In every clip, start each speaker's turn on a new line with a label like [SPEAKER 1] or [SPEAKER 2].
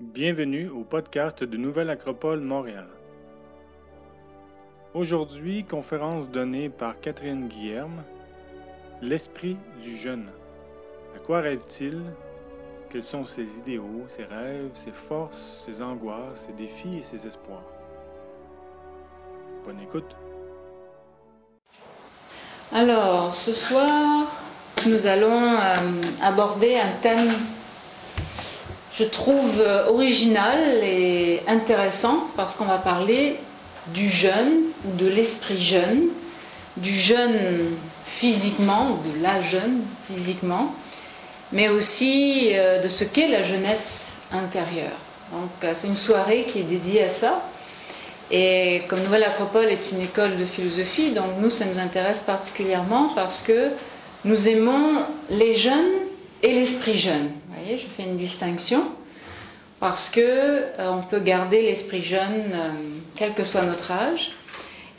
[SPEAKER 1] Bienvenue au podcast de Nouvelle Acropole Montréal. Aujourd'hui, conférence donnée par Catherine Guilherme, L'esprit du jeune. À quoi rêve-t-il? Quels sont ses idéaux, ses rêves, ses forces, ses angoisses, ses défis et ses espoirs? Bonne écoute!
[SPEAKER 2] Alors, ce soir, nous allons aborder un thème, je trouve, original et intéressant, parce qu'on va parler du jeune, ou de l'esprit jeune, du jeune physiquement, ou de la jeune physiquement, mais aussi de ce qu'est la jeunesse intérieure. Donc, c'est une soirée qui est dédiée à ça. Et comme Nouvelle Acropole est une école de philosophie, donc nous, ça nous intéresse particulièrement parce que nous aimons les jeunes et l'esprit jeune. Vous voyez, je fais une distinction parce que on peut garder l'esprit jeune quel que soit notre âge.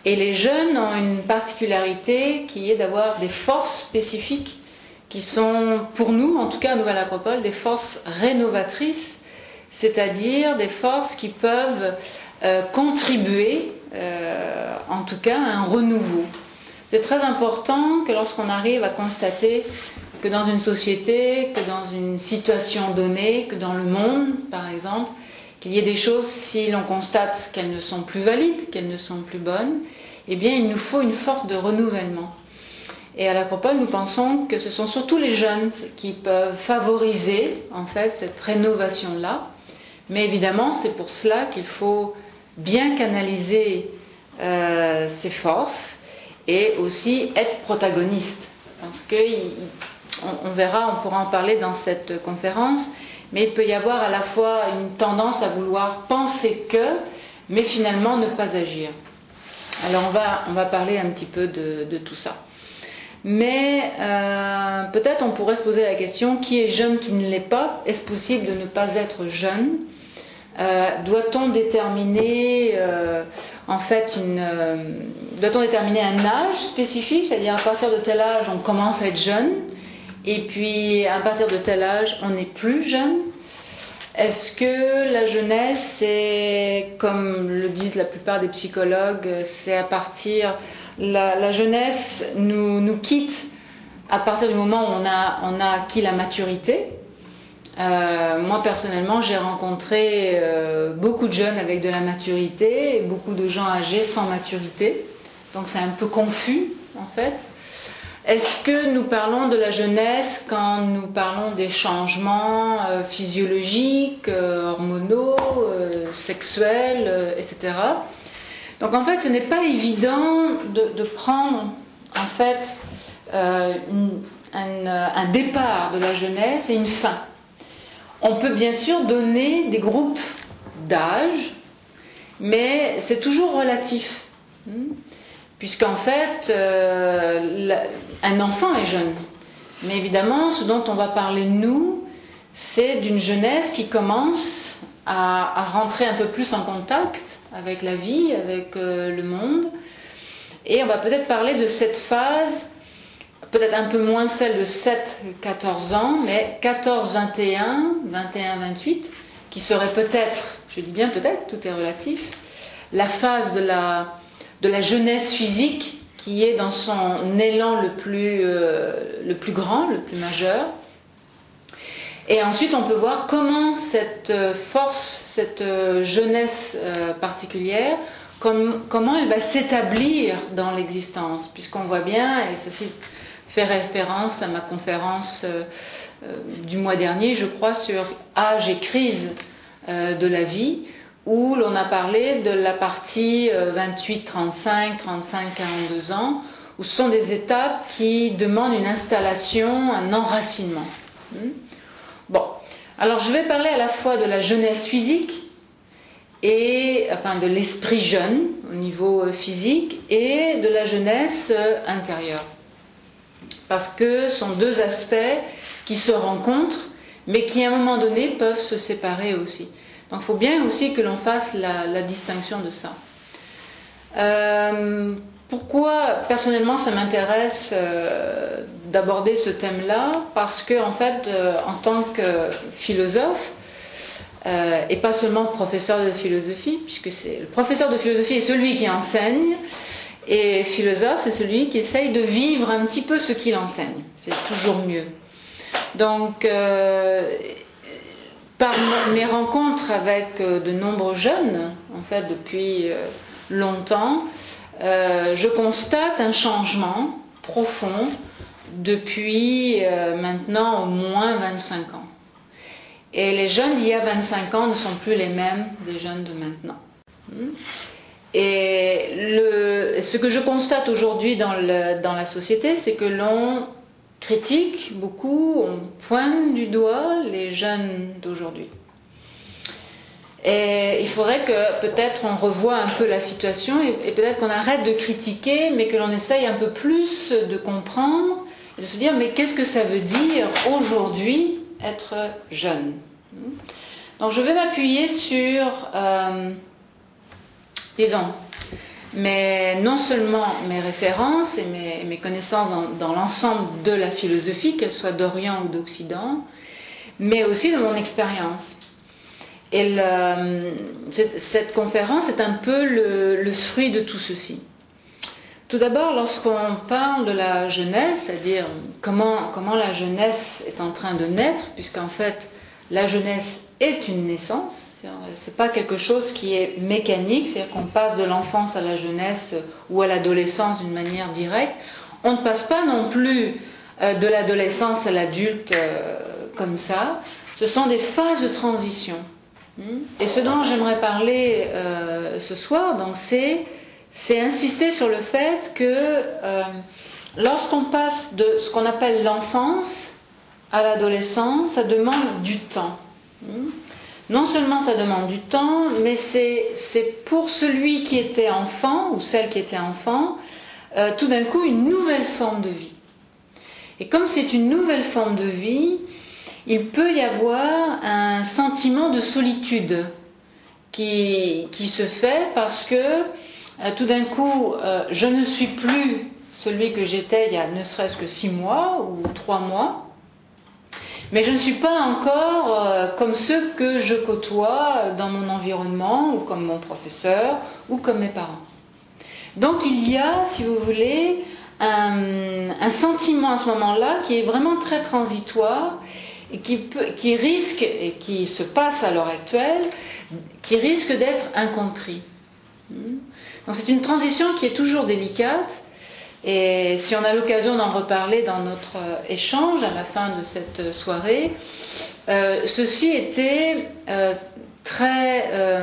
[SPEAKER 2] Et les jeunes ont une particularité qui est d'avoir des forces spécifiques qui sont, pour nous, en tout cas à Nouvelle Acropole, des forces rénovatrices, c'est-à-dire des forces qui peuvent contribuer, en tout cas, à un renouveau. C'est très important que lorsqu'on arrive à constater que dans une société, que dans une situation donnée, que dans le monde, par exemple, qu'il y ait des choses, si l'on constate qu'elles ne sont plus valides, qu'elles ne sont plus bonnes, eh bien, il nous faut une force de renouvellement. Et à l'Acropole, nous pensons que ce sont surtout les jeunes qui peuvent favoriser, en fait, cette rénovation-là. Mais évidemment, c'est pour cela qu'il faut bien canaliser ses forces et aussi être protagoniste. Parce que, on verra, on pourra en parler dans cette conférence, mais il peut y avoir à la fois une tendance à vouloir penser que, mais finalement ne pas agir. Alors on va parler un petit peu de tout ça. Mais peut-être on pourrait se poser la question, qui est jeune, qui ne l'est pas? Est-ce possible de ne pas être jeune? Doit-on déterminer doit-on déterminer un âge spécifique, c'est-à-dire à partir de tel âge on commence à être jeune et puis à partir de tel âge on n'est plus jeune? Est-ce que la jeunesse, c'est, comme le disent la plupart des psychologues, c'est à partir, la jeunesse nous quitte à partir du moment où on a acquis la maturité? Moi personnellement j'ai rencontré beaucoup de jeunes avec de la maturité et beaucoup de gens âgés sans maturité, donc c'est un peu confus en fait. Est-ce que nous parlons de la jeunesse quand nous parlons des changements physiologiques, hormonaux, sexuels, etc. Donc en fait ce n'est pas évident de prendre en fait un départ de la jeunesse et une fin. On peut bien sûr donner des groupes d'âge, mais c'est toujours relatif. Puisqu'en fait, un enfant est jeune. Mais évidemment, ce dont on va parler nous, c'est d'une jeunesse qui commence à rentrer un peu plus en contact avec la vie, avec le monde. Et on va peut-être parler de cette phase, peut-être un peu moins celle de 7-14 ans, mais 14-21, 21-28, qui serait peut-être, je dis bien peut-être, tout est relatif, la phase de la jeunesse physique qui est dans son élan le plus grand, le plus majeur. Et ensuite on peut voir comment cette force, cette jeunesse particulière, comment elle va s'établir dans l'existence, puisqu'on voit bien, et ceci fait référence à ma conférence du mois dernier, je crois, sur âge et crise de la vie, où l'on a parlé de la partie 28-35, 35-42 ans, où ce sont des étapes qui demandent une installation, un enracinement. Bon, alors je vais parler à la fois de la jeunesse physique, de l'esprit jeune au niveau physique, et de la jeunesse intérieure. Parce que ce sont deux aspects qui se rencontrent, mais qui à un moment donné peuvent se séparer aussi. Donc il faut bien aussi que l'on fasse la distinction de ça. Pourquoi personnellement ça m'intéresse d'aborder ce thème-là? Parce que en fait, en tant que philosophe, et pas seulement professeur de philosophie, puisque le professeur de philosophie est celui qui enseigne, et philosophe, c'est celui qui essaye de vivre un petit peu ce qu'il enseigne. C'est toujours mieux. Donc, par mes rencontres avec de nombreux jeunes, en fait, depuis longtemps, je constate un changement profond depuis maintenant au moins 25 ans. Et les jeunes d'il y a 25 ans ne sont plus les mêmes des jeunes de maintenant. Et ce que je constate aujourd'hui dans la société, c'est que l'on critique beaucoup, on pointe du doigt les jeunes d'aujourd'hui. Et il faudrait que peut-être on revoie un peu la situation et peut-être qu'on arrête de critiquer, mais que l'on essaye un peu plus de comprendre et de se dire mais qu'est-ce que ça veut dire aujourd'hui être jeune. Donc je vais m'appuyer sur, disons, non seulement mes références et mes connaissances dans l'ensemble de la philosophie, qu'elle soit d'Orient ou d'Occident, mais aussi de mon expérience. Et cette conférence est un peu le fruit de tout ceci. Tout d'abord, lorsqu'on parle de la jeunesse, c'est-à-dire comment la jeunesse est en train de naître, puisqu'en fait la jeunesse est une naissance, c'est pas quelque chose qui est mécanique, c'est-à-dire qu'on passe de l'enfance à la jeunesse ou à l'adolescence d'une manière directe. On ne passe pas non plus de l'adolescence à l'adulte comme ça. Ce sont des phases de transition. Et ce dont j'aimerais parler ce soir, donc, c'est insister sur le fait que lorsqu'on passe de ce qu'on appelle l'enfance à l'adolescence, ça demande du temps. Non seulement ça demande du temps, mais c'est pour celui qui était enfant, ou celle qui était enfant, tout d'un coup une nouvelle forme de vie. Et comme c'est une nouvelle forme de vie, il peut y avoir un sentiment de solitude qui se fait parce que tout d'un coup, je ne suis plus celui que j'étais il y a ne serait-ce que 6 mois ou 3 mois, mais je ne suis pas encore comme ceux que je côtoie dans mon environnement, ou comme mon professeur, ou comme mes parents. Donc il y a, si vous voulez, un sentiment à ce moment-là qui est vraiment très transitoire, et qui risque, et qui se passe à l'heure actuelle, qui risque d'être incompris. Donc c'est une transition qui est toujours délicate, et si on a l'occasion d'en reparler dans notre échange à la fin de cette soirée, ceci était très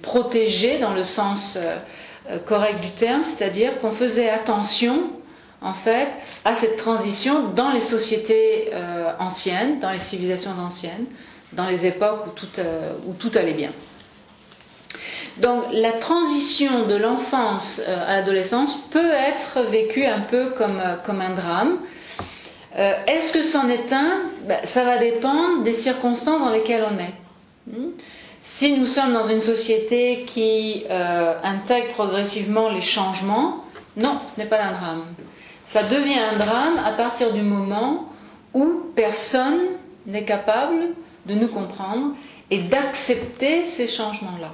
[SPEAKER 2] protégé dans le sens correct du terme, c'est-à-dire qu'on faisait attention en fait à cette transition dans les sociétés anciennes, dans les civilisations anciennes, dans les époques où tout allait bien. Donc la transition de l'enfance à l'adolescence peut être vécue un peu comme un drame. Est-ce que c'en est un ? Ça va dépendre des circonstances dans lesquelles on est. Si nous sommes dans une société qui intègre progressivement les changements, non, ce n'est pas un drame. Ça devient un drame à partir du moment où personne n'est capable de nous comprendre et d'accepter ces changements-là.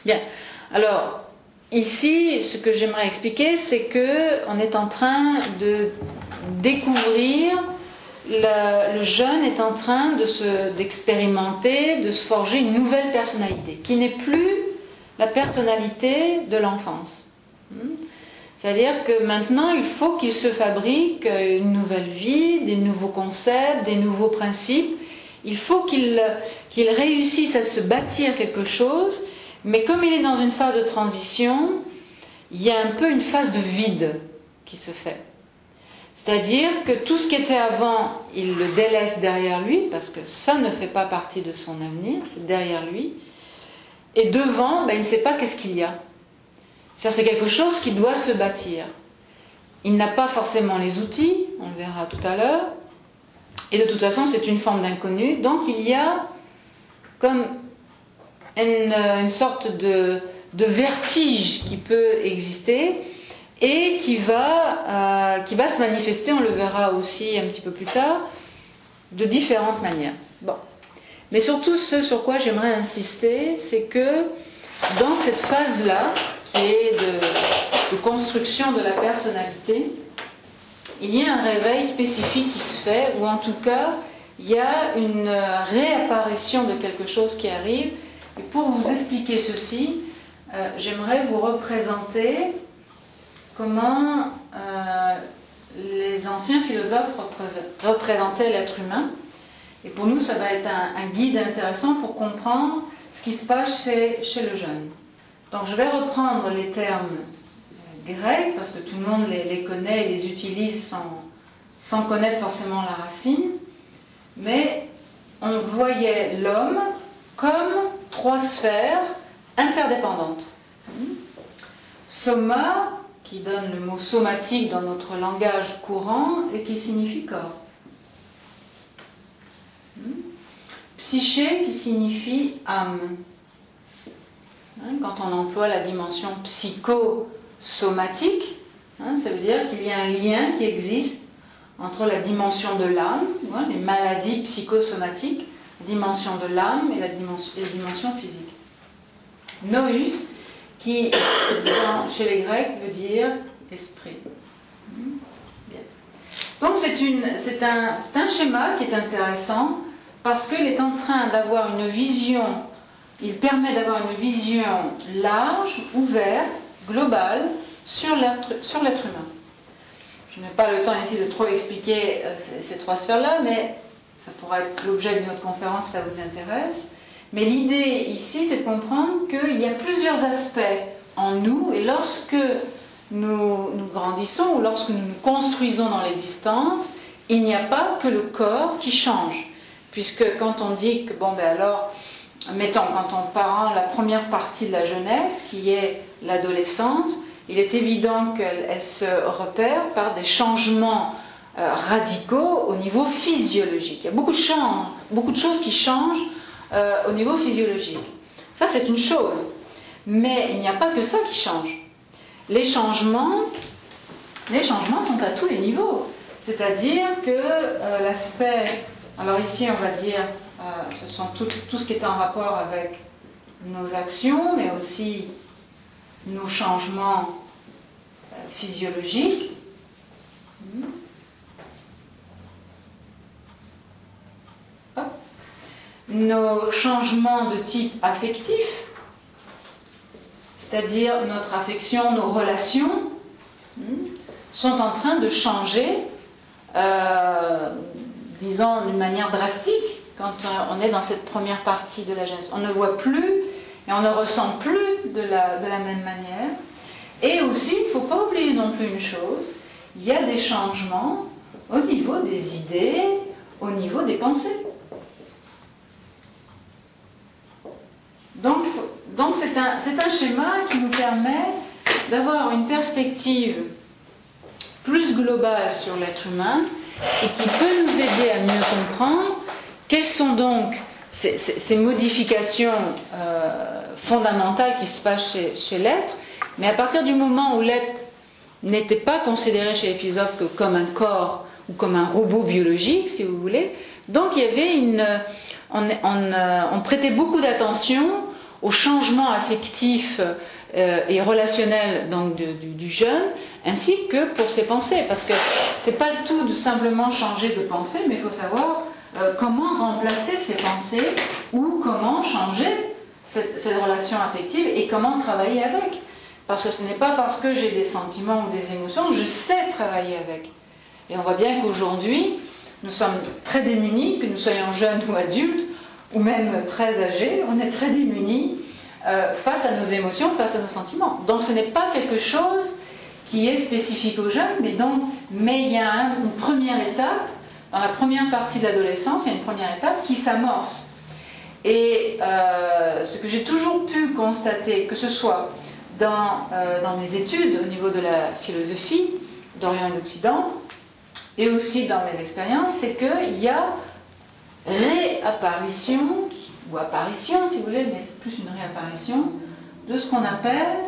[SPEAKER 2] Bien, alors ici ce que j'aimerais expliquer, c'est que on est en train de découvrir, le jeune est en train d'expérimenter, de se forger une nouvelle personnalité qui n'est plus la personnalité de l'enfance. C'est-à-dire que maintenant il faut qu'il se fabrique une nouvelle vie, des nouveaux concepts, des nouveaux principes. Il faut qu'il réussisse à se bâtir quelque chose, mais comme il est dans une phase de transition, il y a un peu une phase de vide qui se fait. C'est-à-dire que tout ce qui était avant, il le délaisse derrière lui, parce que ça ne fait pas partie de son avenir, c'est derrière lui. Et devant, il ne sait pas qu'est-ce qu'il y a. C'est quelque chose qui doit se bâtir. Il n'a pas forcément les outils, on le verra tout à l'heure. Et de toute façon, c'est une forme d'inconnu. Donc il y a comme une sorte de vertige qui peut exister et qui va se manifester, on le verra aussi un petit peu plus tard, de différentes manières. Bon. Mais surtout, ce sur quoi j'aimerais insister, c'est que dans cette phase-là, qui est de construction de la personnalité, il y a un réveil spécifique qui se fait, ou en tout cas, il y a une réapparition de quelque chose qui arrive. Et pour vous expliquer ceci, j'aimerais vous représenter comment les anciens philosophes représentaient l'être humain. Et pour nous, ça va être un guide intéressant pour comprendre ce qui se passe chez le jeune. Donc je vais reprendre les termes grecs, parce que tout le monde les connaît et les utilise sans connaître forcément la racine. Mais on voyait l'homme comme trois sphères interdépendantes. Soma, qui donne le mot somatique dans notre langage courant et qui signifie corps. Psyché, qui signifie âme. Quand on emploie la dimension psychosomatique, ça veut dire qu'il y a un lien qui existe entre la dimension de l'âme, les maladies psychosomatiques, la dimension de l'âme et la dimension physique. Nous, qui chez les Grecs veut dire esprit. Bien. Donc c'est un schéma qui est intéressant parce qu'il est en train d'avoir une vision, il permet d'avoir une vision large, ouverte, globale sur l'être humain. Je n'ai pas le temps ici de trop expliquer ces trois sphères-là, mais ça pourra être l'objet d'une autre conférence si ça vous intéresse. Mais l'idée ici, c'est de comprendre qu'il y a plusieurs aspects en nous, et lorsque nous grandissons ou lorsque nous nous construisons dans l'existence, il n'y a pas que le corps qui change. Puisque quand on dit que, mettons, quand on part la première partie de la jeunesse, qui est l'adolescence, il est évident qu'elle se repère par des changements radicaux au niveau physiologique. Il y a beaucoup de choses qui changent au niveau physiologique. Ça, c'est une chose. Mais il n'y a pas que ça qui change. Les changements sont à tous les niveaux. C'est-à-dire que l'aspect... Alors ici, on va dire, ce sont tout ce qui est en rapport avec nos actions, mais aussi nos changements physiologiques. Nos changements de type affectif, c'est-à-dire notre affection, nos relations, sont en train de changer, disons d'une manière drastique, quand on est dans cette première partie de la jeunesse. On ne voit plus et on ne ressent plus de la même manière. Et aussi, il ne faut pas oublier non plus une chose, il y a des changements au niveau des idées, au niveau des pensées. Donc c'est un schéma qui nous permet d'avoir une perspective plus globale sur l'être humain et qui peut nous aider à mieux comprendre quelles sont donc ces modifications fondamentales qui se passent chez l'être, mais à partir du moment où l'être n'était pas considéré chez les philosophes que comme un corps ou comme un robot biologique, si vous voulez, donc il y avait on prêtait beaucoup d'attention aux changements affectifs et relationnels donc, du jeune, ainsi que pour ses pensées, parce que c'est pas le tout de simplement changer de pensée, mais il faut savoir comment remplacer ces pensées ou comment changer cette relation affective et comment travailler avec. Parce que ce n'est pas parce que j'ai des sentiments ou des émotions que je sais travailler avec. Et on voit bien qu'aujourd'hui, nous sommes très démunis, que nous soyons jeunes ou adultes, ou même très âgés, on est très démunis face à nos émotions, face à nos sentiments. Donc ce n'est pas quelque chose qui est spécifique aux jeunes, mais il y a une première étape, dans la première partie de l'adolescence, il y a une première étape qui s'amorce. Et ce que j'ai toujours pu constater, que ce soit dans mes études au niveau de la philosophie d'Orient et d'Occident, et aussi dans mes expériences, c'est qu'il y a réapparition, ou apparition si vous voulez, mais c'est plus une réapparition, de ce qu'on appelle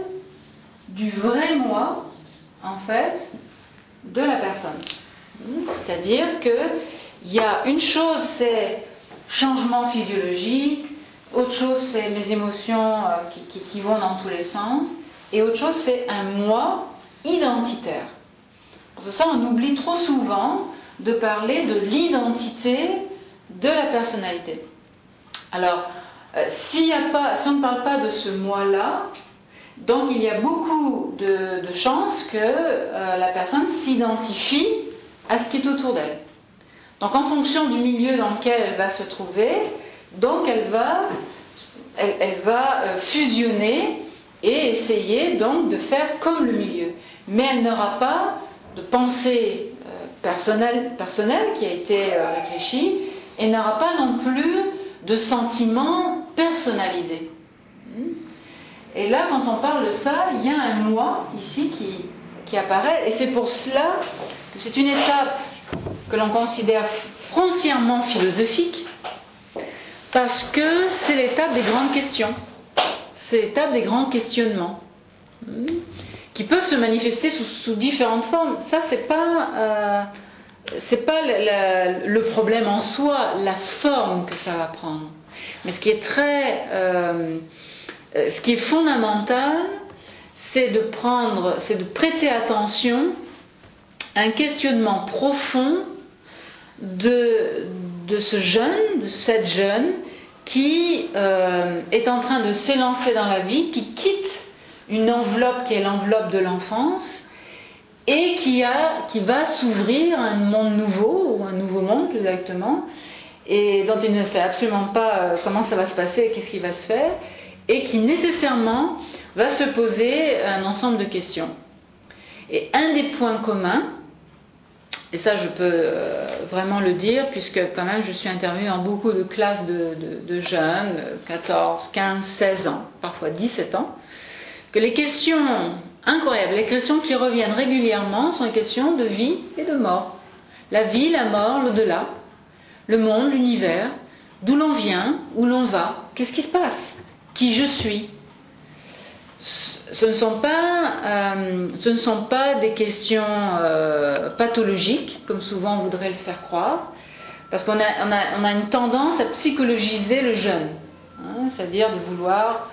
[SPEAKER 2] du vrai moi, en fait, de la personne. C'est-à-dire qu'il y a une chose, c'est changement physiologique, autre chose c'est mes émotions qui vont dans tous les sens, et autre chose c'est un moi identitaire. Pour ça, on oublie trop souvent de parler de l'identité de la personnalité. Alors, si on ne parle pas de ce moi-là, donc il y a beaucoup de chances que la personne s'identifie à ce qui est autour d'elle. Donc en fonction du milieu dans lequel elle va se trouver, donc elle va fusionner et essayer donc de faire comme le milieu. Mais elle n'aura pas de pensée personnelle qui a été réfléchie, et n'aura pas non plus de sentiments personnalisés. Et là, quand on parle de ça, il y a un moi ici qui apparaît, et c'est pour cela que c'est une étape que l'on considère foncièrement philosophique, parce que c'est l'étape des grandes questions, c'est l'étape des grands questionnements, qui peuvent se manifester sous différentes formes. Ça, c'est pas le problème en soi, la forme que ça va prendre. Mais ce qui est fondamental, c'est de prêter attention à un questionnement profond de ce jeune, de cette jeune, qui est en train de s'élancer dans la vie, qui quitte une enveloppe qui est l'enveloppe de l'enfance, et qui va s'ouvrir à un monde nouveau, ou un nouveau monde plus exactement, et dont il ne sait absolument pas comment ça va se passer, qu'est-ce qui va se faire, et qui nécessairement va se poser un ensemble de questions. Et un des points communs, et ça je peux vraiment le dire, puisque quand même je suis intervenue dans beaucoup de classes de jeunes, 14, 15, 16 ans, parfois 17 ans, que les questions incroyables, les questions qui reviennent régulièrement sont les questions de vie et de mort. La vie, la mort, l'au-delà, le monde, l'univers, d'où l'on vient, où l'on va, qu'est-ce qui se passe, qui je suis. Ce ne sont pas des questions pathologiques, comme souvent on voudrait le faire croire, parce qu'on a une tendance à psychologiser le jeune, c'est-à-dire de vouloir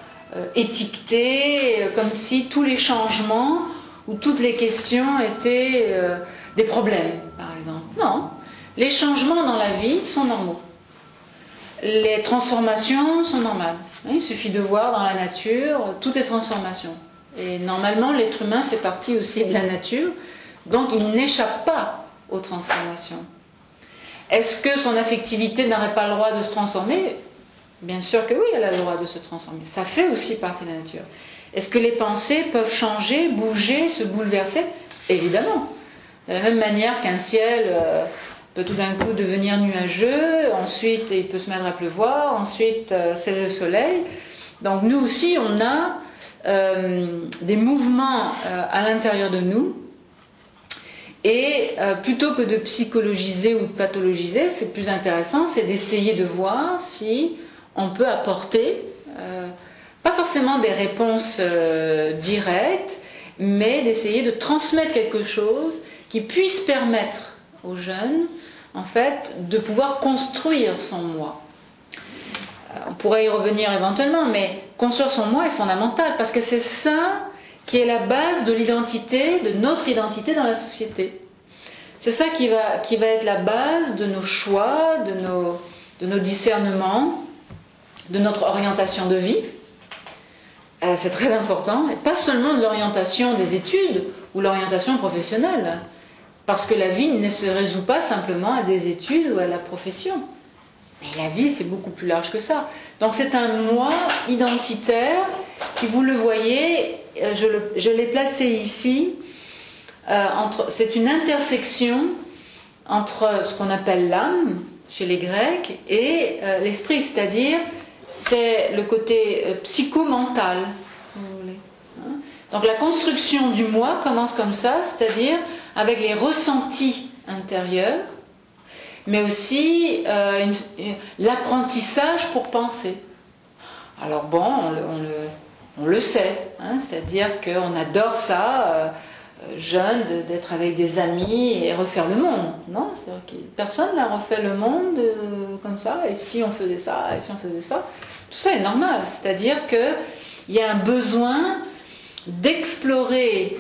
[SPEAKER 2] étiqueter comme si tous les changements ou toutes les questions étaient des problèmes, par exemple. Non, les changements dans la vie sont normaux. Les transformations sont normales. Il suffit de voir dans la nature, tout est transformation. Et normalement, l'être humain fait partie aussi de la nature, donc il n'échappe pas aux transformations. Est-ce que son affectivité n'aurait pas le droit de se transformer ? Bien sûr que oui, elle a le droit de se transformer. Ça fait aussi partie de la nature. Est-ce que les pensées peuvent changer, bouger, se bouleverser ? Évidemment. De la même manière qu'un ciel peut tout d'un coup devenir nuageux, ensuite il peut se mettre à pleuvoir, ensuite c'est le soleil. Donc nous aussi, on a des mouvements à l'intérieur de nous. Et plutôt que de psychologiser ou de pathologiser, c'est plus intéressant, c'est d'essayer de voir si on peut apporter, pas forcément des réponses directes, mais d'essayer de transmettre quelque chose qui puisse permettre aux jeunes, en fait, de pouvoir construire son moi. On pourrait y revenir éventuellement, mais construire son moi est fondamental, parce que c'est ça qui est la base de l'identité, de notre identité dans la société. C'est ça qui va être la base de nos choix, de nos discernements, de notre orientation de vie. C'est très important, et pas seulement de l'orientation des études ou l'orientation professionnelle, parce que la vie ne se résout pas simplement à des études ou à la profession. Mais la vie, c'est beaucoup plus large que ça. Donc c'est un moi identitaire qui, vous le voyez, je l'ai placé ici, c'est une intersection entre ce qu'on appelle l'âme, chez les Grecs, et l'esprit, c'est-à-dire c'est le côté psychomental, si vous voulez. Donc la construction du moi commence comme ça, c'est-à-dire avec les ressentis intérieurs, mais aussi l'apprentissage pour penser. Alors bon, on le sait, c'est-à-dire qu'on adore ça, jeune d'être avec des amis et refaire le monde. Non, c'est-à-dire que personne n'a refait le monde comme ça, et si on faisait ça, et si on faisait ça, tout ça est normal. C'est-à-dire qu'il y a un besoin d'explorer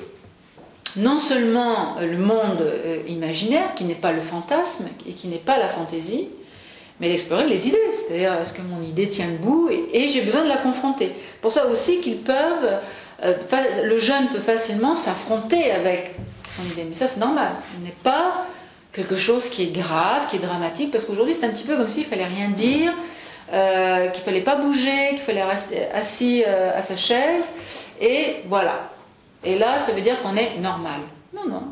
[SPEAKER 2] non seulement le monde imaginaire, qui n'est pas le fantasme et qui n'est pas la fantaisie, mais d'explorer les idées. C'est-à-dire, est-ce que mon idée tient debout, et j'ai besoin de la confronter. Pour ça aussi qu'ils peuvent, le jeune peut facilement s'affronter avec son idée. Mais ça, c'est normal. Ce n'est pas quelque chose qui est grave, qui est dramatique, parce qu'aujourd'hui, c'est un petit peu comme s'il fallait rien dire, qu'il fallait pas bouger, qu'il fallait rester assis à sa chaise, et voilà. Et là, ça veut dire qu'on est normal. Non.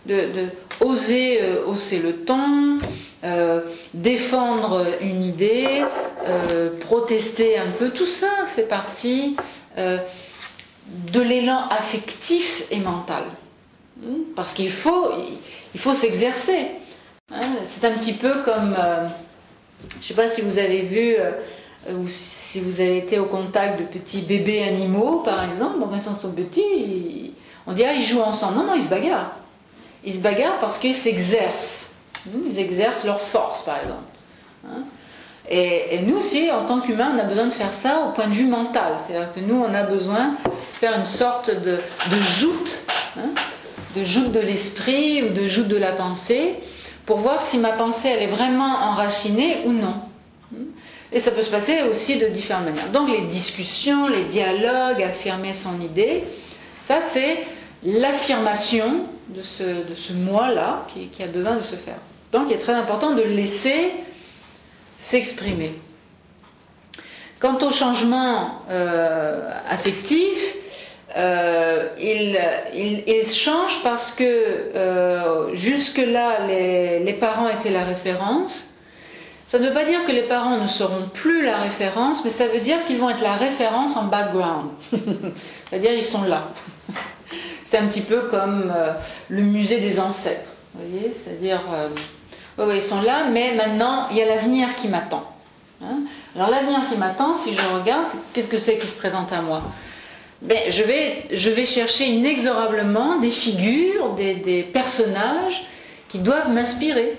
[SPEAKER 2] De oser hausser le ton, défendre une idée, protester un peu, tout ça fait partie de l'élan affectif et mental. Parce qu'il faut s'exercer. C'est un petit peu comme, je ne sais pas si vous avez vu, ou si vous avez été au contact de petits bébés animaux, par exemple. Donc, quand ils sont petits, on dit, ils jouent ensemble. Non, ils se bagarrent. Ils se bagarrent parce qu'ils s'exercent. Ils exercent leur force, par exemple. Et nous aussi, en tant qu'humains, on a besoin de faire ça au point de vue mental. C'est-à-dire que nous, on a besoin de faire une sorte de joute, de joute de l'esprit ou de joute de la pensée, pour voir si ma pensée, elle est vraiment enracinée ou non. Et ça peut se passer aussi de différentes manières. Donc les discussions, les dialogues, affirmer son idée, ça c'est l'affirmation de ce moi-là qui a besoin de se faire. Donc il est très important de le laisser s'exprimer. Quant au changement affectif, il change parce que jusque-là les parents étaient la référence. Ça ne veut pas dire que les parents ne seront plus la référence, mais ça veut dire qu'ils vont être la référence en background. C'est-à-dire ils sont là. C'est un petit peu comme le musée des ancêtres. Vous voyez, c'est-à-dire ils sont là, mais maintenant il y a l'avenir qui m'attend. Alors l'avenir qui m'attend, si je regarde, qu'est-ce que c'est qui se présente à moi? Je vais chercher inexorablement des figures, des personnages qui doivent m'inspirer.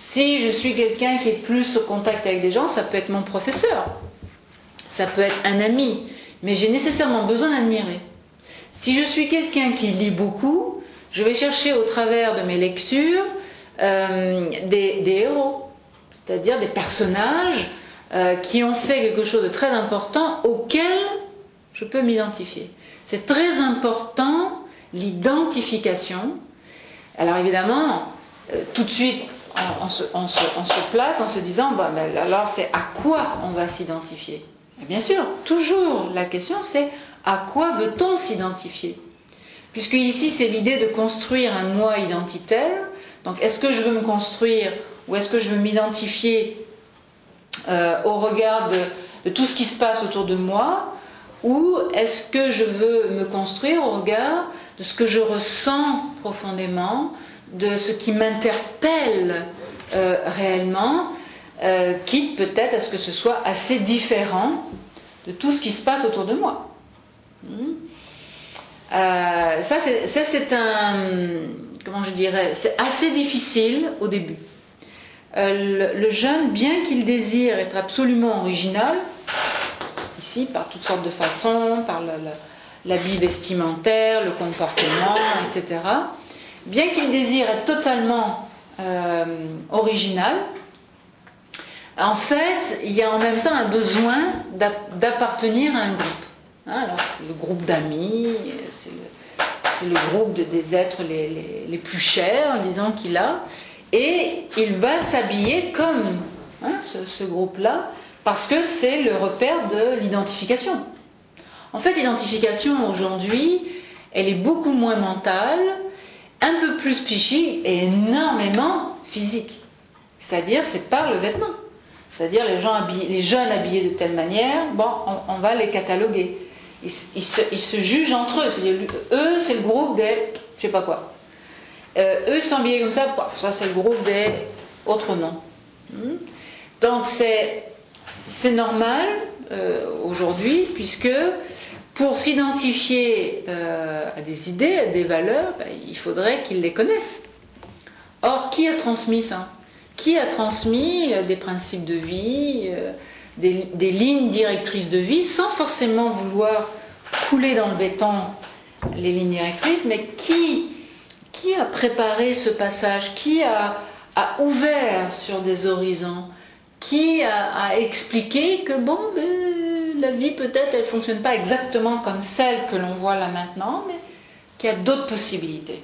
[SPEAKER 2] Si je suis quelqu'un qui est plus au contact avec des gens, ça peut être mon professeur, ça peut être un ami, mais j'ai nécessairement besoin d'admirer. Si je suis quelqu'un qui lit beaucoup, je vais chercher au travers de mes lectures des héros, c'est-à-dire des personnages qui ont fait quelque chose de très important auquel je peux m'identifier. C'est très important, l'identification. Alors évidemment, tout de suite, on se place en se disant, alors c'est à quoi on va s'identifier? Et bien sûr, toujours la question c'est à quoi veut-on s'identifier? Puisque ici c'est l'idée de construire un moi identitaire. Donc est-ce que je veux me construire ou est-ce que je veux m'identifier au regard de tout ce qui se passe autour de moi, ou est-ce que je veux me construire au regard de ce que je ressens profondément, de ce qui m'interpelle réellement, quitte peut-être à ce que ce soit assez différent de tout ce qui se passe autour de moi. Ça c'est comment je dirais, c'est assez difficile au début. Le jeune, bien qu'il désire être absolument original, ici par toutes sortes de façons, par l'habit vestimentaire, le comportement, etc., bien qu'il désire être totalement original, en fait, il y a en même temps un besoin d'appartenir à un groupe. Alors, c'est le groupe d'amis, c'est le groupe des êtres les plus chers, disons, qu'il a, et il va s'habiller comme ce groupe-là, parce que c'est le repère de l'identification. En fait, l'identification aujourd'hui, elle est beaucoup moins mentale, un peu plus psychique et énormément physique. C'est-à-dire, c'est par le vêtement. C'est-à-dire, les jeunes habillés de telle manière, on va les cataloguer. Ils se jugent entre eux. C'est-à-dire, eux, c'est le groupe des je sais pas quoi. Eux sont habillés comme ça, ça c'est le groupe des autres noms. Donc c'est normal aujourd'hui, puisque pour s'identifier à des idées, à des valeurs, il faudrait qu'ils les connaissent. Or, qui a transmis ça? Qui a transmis des principes de vie, des lignes directrices de vie, sans forcément vouloir couler dans le béton les lignes directrices, mais qui a préparé ce passage? Qui a ouvert sur des horizons? Qui a expliqué que bon, la vie peut-être elle ne fonctionne pas exactement comme celle que l'on voit là maintenant, mais qu'il y a d'autres possibilités.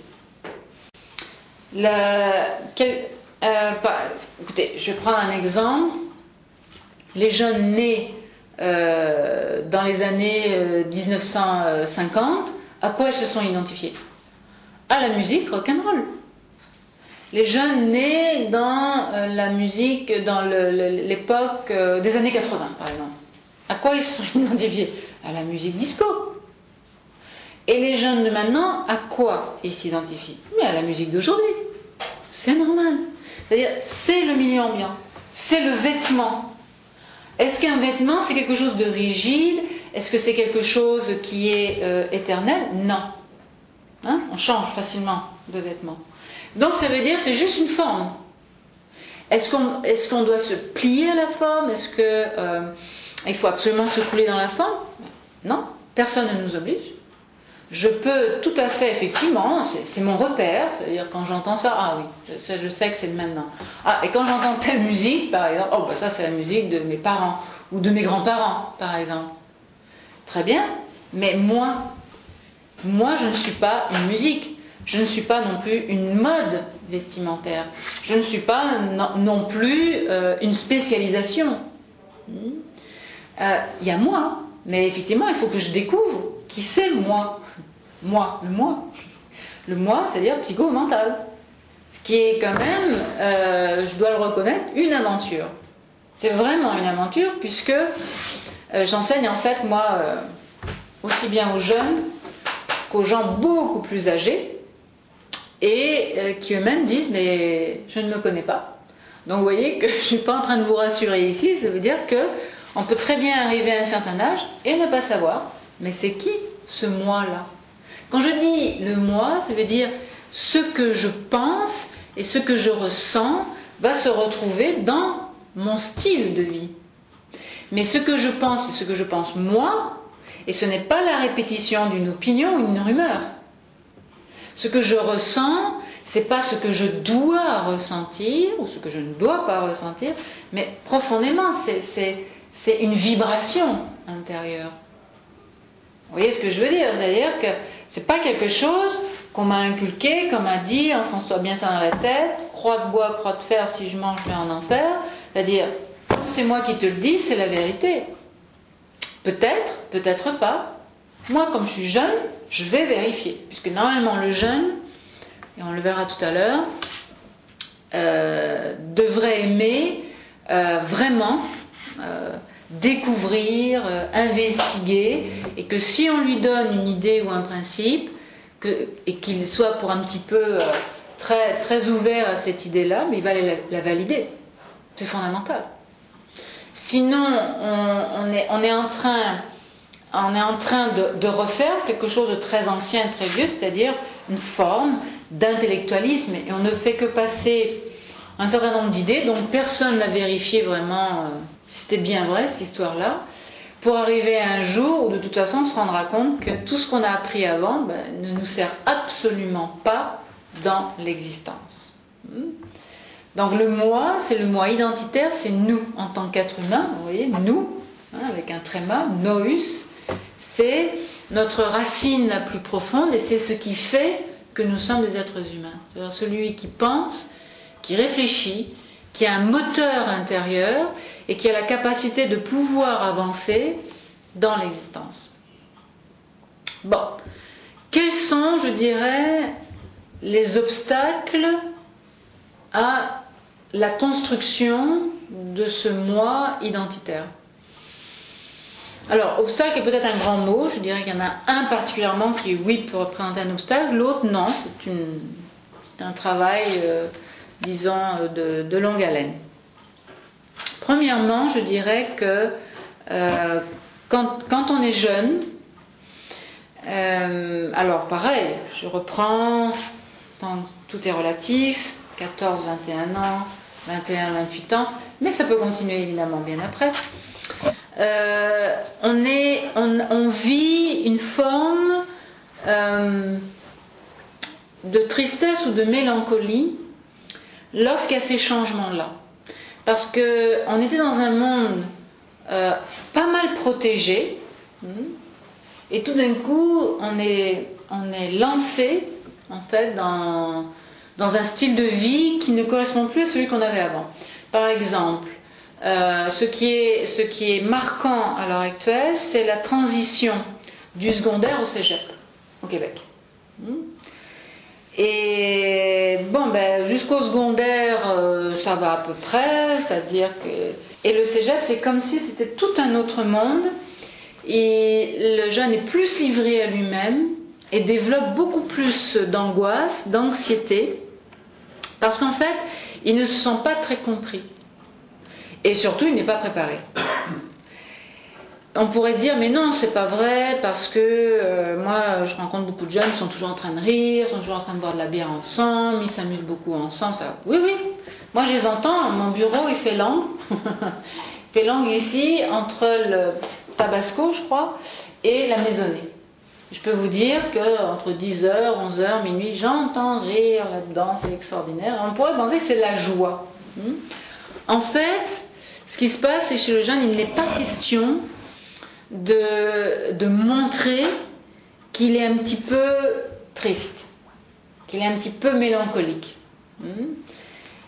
[SPEAKER 2] Écoutez, je vais prendre un exemple. Les jeunes nés dans les années 1950, à quoi ils se sont identifiés? À la musique rock'n'roll. Les jeunes nés dans la musique, dans l'époque des années 80, par exemple. À quoi ils se sont identifiés? À la musique disco. Et les jeunes de maintenant, à quoi ils s'identifient? Mais à la musique d'aujourd'hui. C'est normal. C'est-à-dire, c'est le milieu ambiant. C'est le vêtement. Est-ce qu'un vêtement, c'est quelque chose de rigide? Est-ce que c'est quelque chose qui est éternel? Non. Hein? On change facilement de vêtements. Donc ça veut dire c'est juste une forme. Est-ce qu'on doit se plier à la forme? Est-ce qu'il faut absolument se couler dans la forme? Non, personne ne nous oblige. Je peux tout à fait, effectivement, c'est mon repère, c'est-à-dire quand j'entends ça, ah oui, ça je sais que c'est le maintenant. Ah, et quand j'entends telle musique, par exemple, oh ben ça c'est la musique de mes parents, ou de mes grands-parents, par exemple. Très bien, mais moi je ne suis pas une musique. Je ne suis pas non plus une mode vestimentaire. Je ne suis pas non plus une spécialisation. Il y a moi, mais effectivement, il faut que je découvre qui c'est moi. Moi, le moi. Le moi, c'est-à-dire psycho-mental. Ce qui est quand même, je dois le reconnaître, une aventure. C'est vraiment une aventure, puisque j'enseigne en fait, moi, aussi bien aux jeunes qu'aux gens beaucoup plus âgés, et qui eux-mêmes disent mais je ne me connais pas. Donc vous voyez que je ne suis pas en train de vous rassurer ici, ça veut dire que on peut très bien arriver à un certain âge et ne pas savoir, mais c'est qui ce moi-là? Quand je dis le moi, ça veut dire ce que je pense et ce que je ressens va se retrouver dans mon style de vie. Mais ce que je pense, c'est ce que je pense moi, et ce n'est pas la répétition d'une opinion ou d'une rumeur. Ce que je ressens, c'est pas ce que je dois ressentir ou ce que je ne dois pas ressentir, mais profondément, c'est une vibration intérieure. Vous voyez ce que je veux dire? C'est-à-dire que c'est pas quelque chose qu'on m'a inculqué, qu'on m'a dit, enfonce-toi bien ça dans la tête, croix de bois, croix de fer, si je mange, je vais en enfer. C'est-à-dire, c'est moi qui te le dis, c'est la vérité. Peut-être, peut-être pas. Moi, comme je suis jeune, je vais vérifier. Puisque normalement, le jeune, et on le verra tout à l'heure, devrait aimer vraiment découvrir, investiguer, et que si on lui donne une idée ou un principe, et qu'il soit pour un petit peu très, très ouvert à cette idée-là, mais il va la valider. C'est fondamental. Sinon, on est en train de refaire quelque chose de très ancien, très vieux, c'est-à-dire une forme d'intellectualisme, et on ne fait que passer un certain nombre d'idées dont personne n'a vérifié vraiment si c'était bien vrai, cette histoire-là, pour arriver à un jour où de toute façon on se rendra compte que tout ce qu'on a appris avant ne nous sert absolument pas dans l'existence. Donc le moi, c'est le moi identitaire, c'est nous en tant qu'être humain, vous voyez, nous, avec un tréma, nous, c'est notre racine la plus profonde et c'est ce qui fait que nous sommes des êtres humains. C'est-à-dire celui qui pense, qui réfléchit, qui a un moteur intérieur et qui a la capacité de pouvoir avancer dans l'existence. Bon, quels sont, je dirais, les obstacles à la construction de ce moi identitaire? Alors, obstacle est peut-être un grand mot, je dirais qu'il y en a un particulièrement qui, oui, peut représenter un obstacle, l'autre, non, c'est un travail, disons, de longue haleine. Premièrement, je dirais que quand on est jeune, Alors pareil, je reprends, tout est relatif, 14, 21 ans, 21, 28 ans, mais ça peut continuer évidemment bien après. On vit une forme de tristesse ou de mélancolie lorsqu'il y a ces changements-là. Parce qu'on était dans un monde pas mal protégé, et tout d'un coup on est lancé en fait dans un style de vie qui ne correspond plus à celui qu'on avait avant. Par exemple, ce qui est marquant à l'heure actuelle, c'est la transition du secondaire au cégep au Québec. Et bon, jusqu'au secondaire, ça va à peu près, c'est-à-dire que... Et le cégep, c'est comme si c'était tout un autre monde, et le jeune est plus livré à lui-même, et développe beaucoup plus d'angoisse, d'anxiété, parce qu'en fait, il ne se sent pas très compris. Et surtout, il n'est pas préparé. On pourrait dire, mais non, c'est pas vrai, parce que moi, je rencontre beaucoup de jeunes, ils sont toujours en train de rire, ils sont toujours en train de boire de la bière ensemble, ils s'amusent beaucoup ensemble. Ça... Oui, moi je les entends, mon bureau, il fait l'angle. Il fait l'angle ici, entre le Tabasco, je crois, et la Maisonnée. Je peux vous dire qu'entre 10h, 11h, minuit, j'entends rire là-dedans, c'est extraordinaire. On pourrait penser que c'est la joie. En fait, ce qui se passe, c'est que chez le jeune, il n'est pas question de montrer qu'il est un petit peu triste, qu'il est un petit peu mélancolique.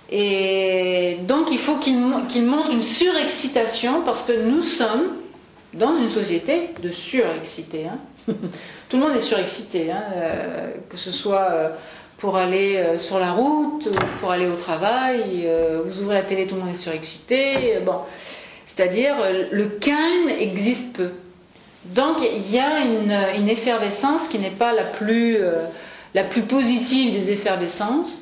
[SPEAKER 2] Et donc il faut qu'il montre une surexcitation, parce que nous sommes dans une société de surexcités. Tout le monde est surexcité, que ce soit pour aller sur la route, pour aller au travail, vous ouvrez la télé, tout le monde est surexcité. Bon. C'est-à-dire, le calme existe peu. Donc, il y a une effervescence qui n'est pas la plus positive des effervescences,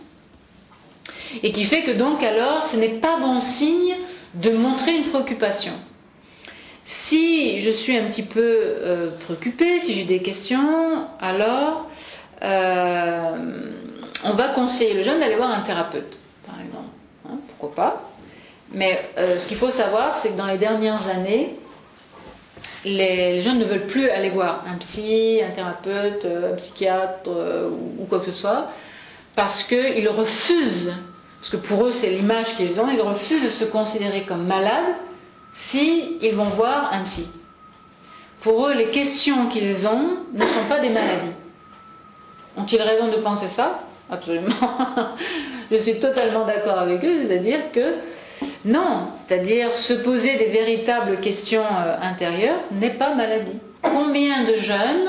[SPEAKER 2] et qui fait que donc, alors, ce n'est pas bon signe de montrer une préoccupation. Si je suis un petit peu préoccupée, si j'ai des questions, alors on va conseiller le jeune d'aller voir un thérapeute, par exemple. Pourquoi pas ? Mais ce qu'il faut savoir, c'est que dans les dernières années, les jeunes ne veulent plus aller voir un psy, un thérapeute, un psychiatre ou quoi que ce soit, parce qu'ils refusent, parce que pour eux c'est l'image qu'ils ont, ils refusent de se considérer comme malades s'ils vont voir un psy. Pour eux, les questions qu'ils ont ne sont pas des maladies. Ont-ils raison de penser ça ? Absolument. Je suis totalement d'accord avec eux, c'est-à-dire que non, c'est-à-dire se poser des véritables questions intérieures n'est pas maladie. Combien de jeunes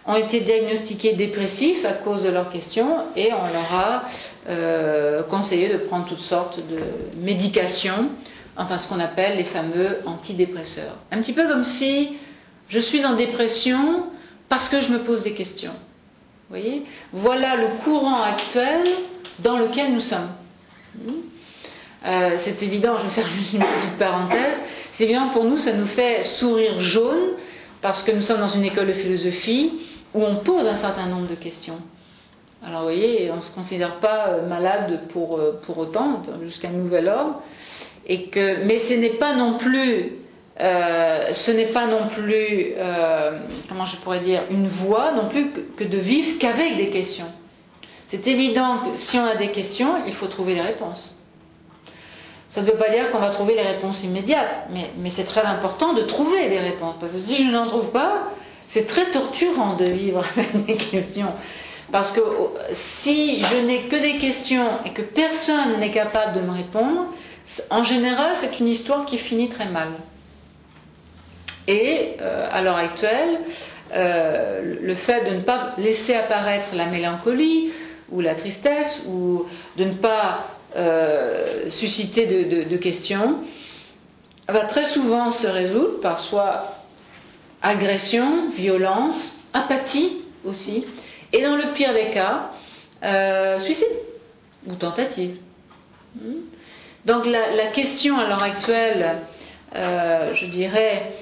[SPEAKER 2] ont été diagnostiqués dépressifs à cause de leurs questions, et on leur a conseillé de prendre toutes sortes de médications, enfin ce qu'on appelle les fameux antidépresseurs. Un petit peu comme si je suis en dépression parce que je me pose des questions. Vous voyez ? Voilà le courant actuel dans lequel nous sommes. C'est évident, je vais faire juste une petite parenthèse, c'est évident pour nous, ça nous fait sourire jaune, parce que nous sommes dans une école de philosophie où on pose un certain nombre de questions. Alors vous voyez, on ne se considère pas malade pour autant, jusqu'à nouvel ordre, mais ce n'est pas non plus, comment je pourrais dire, une voie non plus que de vivre qu'avec des questions. C'est évident que si on a des questions, il faut trouver les réponses. Ça ne veut pas dire qu'on va trouver les réponses immédiates, mais c'est très important de trouver les réponses. Parce que si je n'en trouve pas, c'est très torturant de vivre avec des questions. Parce que si je n'ai que des questions et que personne n'est capable de me répondre, en général, c'est une histoire qui finit très mal. Et à l'heure actuelle, le fait de ne pas laisser apparaître la mélancolie ou la tristesse, ou de ne pas susciter de questions, va très souvent se résoudre par soit agression, violence, apathie aussi, et dans le pire des cas, suicide ou tentative. Donc la question à l'heure actuelle, je dirais,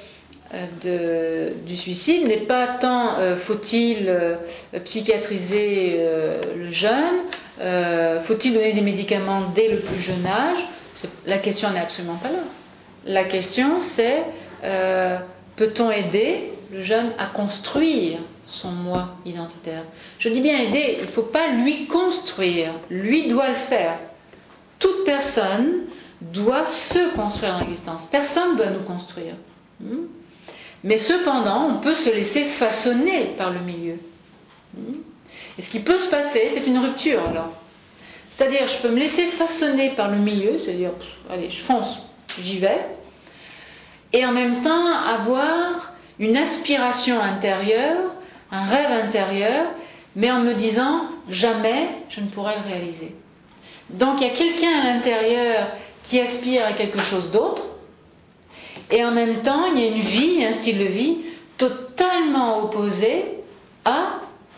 [SPEAKER 2] du suicide n'est pas tant faut-il psychiatriser le jeune, faut-il donner des médicaments dès le plus jeune âge. La question n'est absolument pas là. La question c'est peut-on aider le jeune à construire son moi identitaire. Je dis bien aider, il ne faut pas lui construire, lui doit le faire. Toute personne doit se construire dans l'existence, personne ne doit nous construire. Mais cependant, on peut se laisser façonner par le milieu. Et ce qui peut se passer, c'est une rupture alors. C'est-à-dire, je peux me laisser façonner par le milieu, c'est-à-dire, allez, je fonce, j'y vais, et en même temps avoir une aspiration intérieure, un rêve intérieur, mais en me disant, jamais je ne pourrai le réaliser. Donc il y a quelqu'un à l'intérieur qui aspire à quelque chose d'autre, et en même temps, il y a une vie, un style de vie totalement opposé à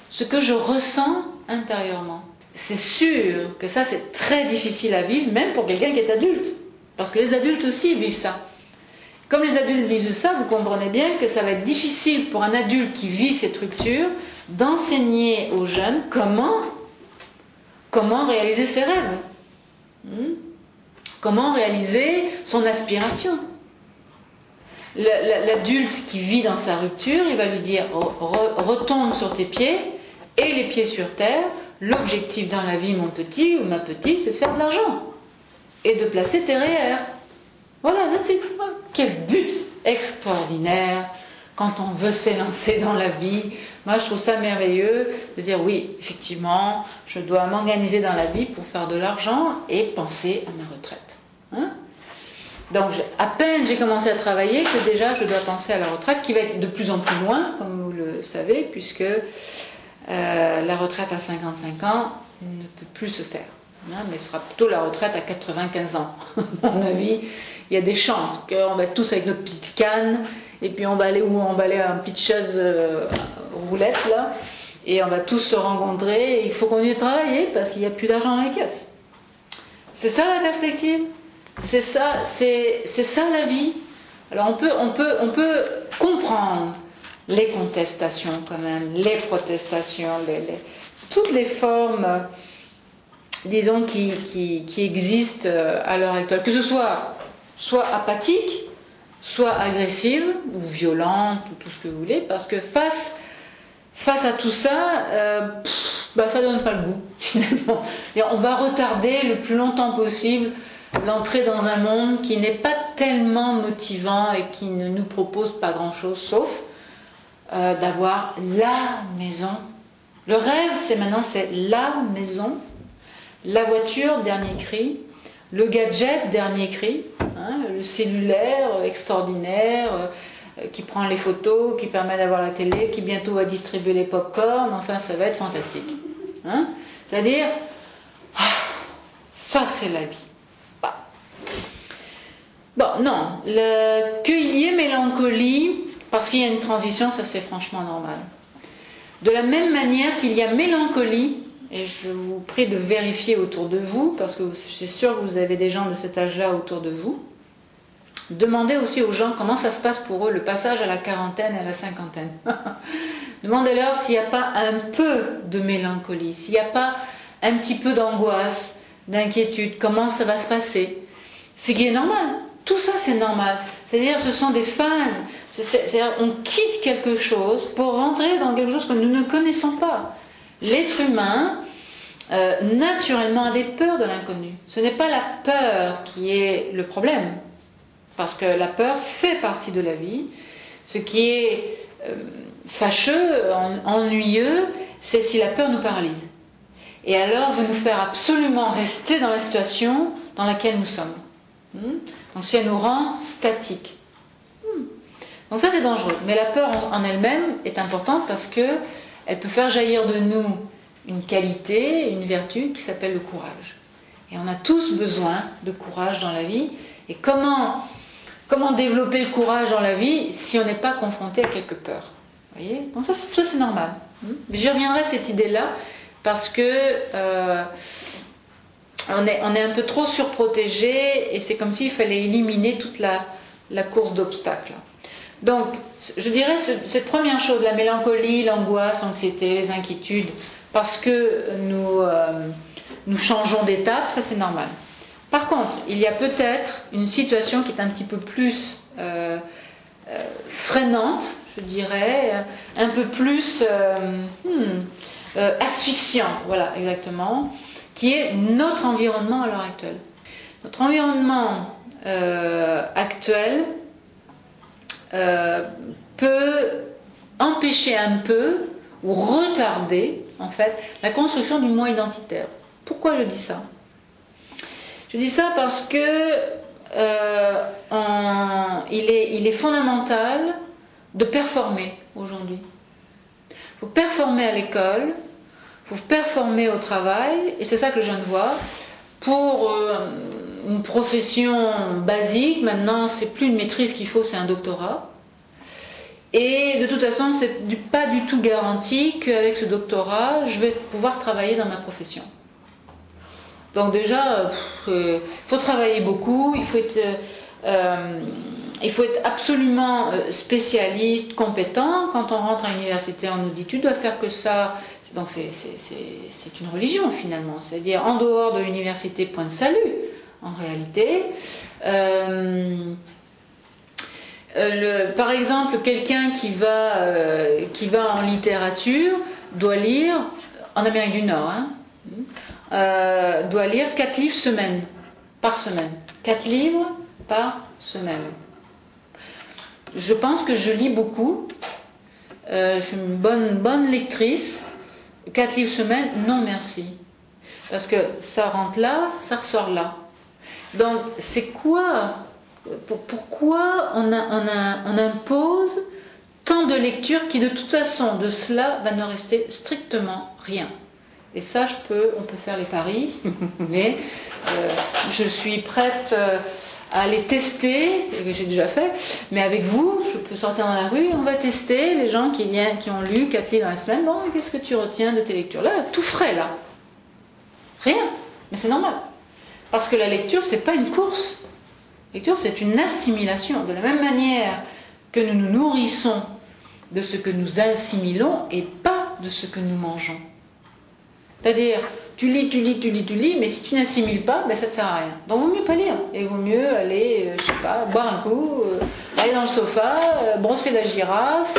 [SPEAKER 2] ce que je ressens intérieurement. C'est sûr que ça, c'est très difficile à vivre, même pour quelqu'un qui est adulte. Parce que les adultes aussi vivent ça. Comme les adultes vivent ça, vous comprenez bien que ça va être difficile pour un adulte qui vit cette rupture d'enseigner aux jeunes comment réaliser ses rêves. Comment réaliser son aspiration. L'adulte qui vit dans sa rupture, il va lui dire retombe sur tes pieds et les pieds sur terre. L'objectif dans la vie, mon petit ou ma petite, c'est de faire de l'argent et de placer tes REER. Voilà, c'est quel but extraordinaire quand on veut s'élancer dans la vie. Moi, je trouve ça merveilleux de dire oui, effectivement, je dois m'organiser dans la vie pour faire de l'argent et penser à ma retraite. Donc, à peine j'ai commencé à travailler que déjà je dois penser à la retraite qui va être de plus en plus loin, comme vous le savez, puisque la retraite à 55 ans ne peut plus se faire. Mais ce sera plutôt la retraite à 95 ans. À mon avis, il y a des chances qu'on va être tous avec notre petite canne et puis on va aller à une petite chaise roulette là et on va tous se rencontrer et il faut continuer de travailler parce qu'il n'y a plus d'argent dans les caisses. C'est ça la perspective. C'est ça la vie. Alors on peut comprendre les contestations quand même, les protestations, toutes les formes, disons, qui existent à l'heure actuelle, que ce soit apathique, soit agressive, ou violente, ou tout ce que vous voulez, parce que face à tout ça, ça donne pas le goût, finalement. Et on va retarder le plus longtemps possible l'entrée dans un monde qui n'est pas tellement motivant et qui ne nous propose pas grand-chose, sauf d'avoir la maison. Le rêve, c'est la maison, la voiture, dernier cri, le gadget, dernier cri, le cellulaire extraordinaire qui prend les photos, qui permet d'avoir la télé, qui bientôt va distribuer les pop-corn, enfin ça va être fantastique. C'est-à-dire, ça c'est la vie. Bon, non, qu'il y ait mélancolie, parce qu'il y a une transition, ça c'est franchement normal. De la même manière qu'il y a mélancolie, et je vous prie de vérifier autour de vous, parce que c'est sûr que vous avez des gens de cet âge-là autour de vous, demandez aussi aux gens comment ça se passe pour eux, le passage à la quarantaine et à la cinquantaine. Demandez-leur s'il n'y a pas un peu de mélancolie, s'il n'y a pas un petit peu d'angoisse, d'inquiétude, comment ça va se passer. C'est qui est normal. Tout ça, c'est normal. C'est-à-dire, ce sont des phases. C'est-à-dire, on quitte quelque chose pour rentrer dans quelque chose que nous ne connaissons pas. L'être humain, naturellement, a des peurs de l'inconnu. Ce n'est pas la peur qui est le problème. Parce que la peur fait partie de la vie. Ce qui est fâcheux, ennuyeux, c'est si la peur nous paralyse. Et alors, veut nous faire absolument rester dans la situation dans laquelle nous sommes. Donc si elle nous rend statiques. Donc ça c'est dangereux. Mais la peur en elle-même est importante parce que elle peut faire jaillir de nous une qualité, une vertu qui s'appelle le courage. Et on a tous besoin de courage dans la vie. Et comment développer le courage dans la vie si on n'est pas confronté à quelques peurs? Vous voyez? Donc ça c'est normal. J'y reviendrai à cette idée-là parce que on est un peu trop surprotégé et c'est comme s'il fallait éliminer toute la course d'obstacles. Donc, je dirais cette première chose, la mélancolie, l'angoisse, l'anxiété, les inquiétudes, parce que nous changeons d'étape, ça c'est normal. Par contre, il y a peut-être une situation qui est un petit peu plus freinante, je dirais, un peu plus asphyxiante, voilà, exactement, qui est notre environnement à l'heure actuelle. Notre environnement actuel peut empêcher un peu ou retarder en fait la construction du moi identitaire. Pourquoi je dis ça? Je dis ça parce que il est fondamental de performer aujourd'hui. Il faut performer à l'école, il faut performer au travail, et c'est ça que je viens de voir. Pour une profession basique, maintenant c'est plus une maîtrise qu'il faut, c'est un doctorat. Et de toute façon, c'est pas du tout garanti qu'avec ce doctorat, je vais pouvoir travailler dans ma profession. Donc déjà, faut travailler beaucoup, il faut être absolument spécialiste, compétent. Quand on rentre à l'université, on nous dit tu dois faire que ça. Donc c'est une religion finalement, c'est-à-dire en dehors de l'université, point de salut en réalité. Par exemple, quelqu'un qui va en littérature doit lire, en Amérique du Nord, doit lire 4 livres par semaine. 4 livres par semaine. Je pense que je lis beaucoup. Je suis une bonne lectrice. 4 livres semaine, non merci. Parce que ça rentre là, ça ressort là. Donc, c'est quoi? Pourquoi on impose tant de lectures qui, de toute façon, de cela va ne rester strictement rien? Et ça, on peut faire les paris, mais je suis prête à les tester, que j'ai déjà fait, mais avec vous, je peux sortir dans la rue, on va tester les gens qui ont lu 4 livres dans la semaine. Bon, qu'est-ce que tu retiens de tes lectures? Là, tout frais, là. Rien. Mais c'est normal. Parce que la lecture, c'est pas une course. La lecture, c'est une assimilation. De la même manière que nous nous nourrissons de ce que nous assimilons et pas de ce que nous mangeons. C'est-à-dire, tu lis, mais si tu n'assimiles pas, ben ça ne te sert à rien. Donc, il vaut mieux pas lire. Il vaut mieux aller, je sais pas, boire un coup, aller dans le sofa, brosser la girafe.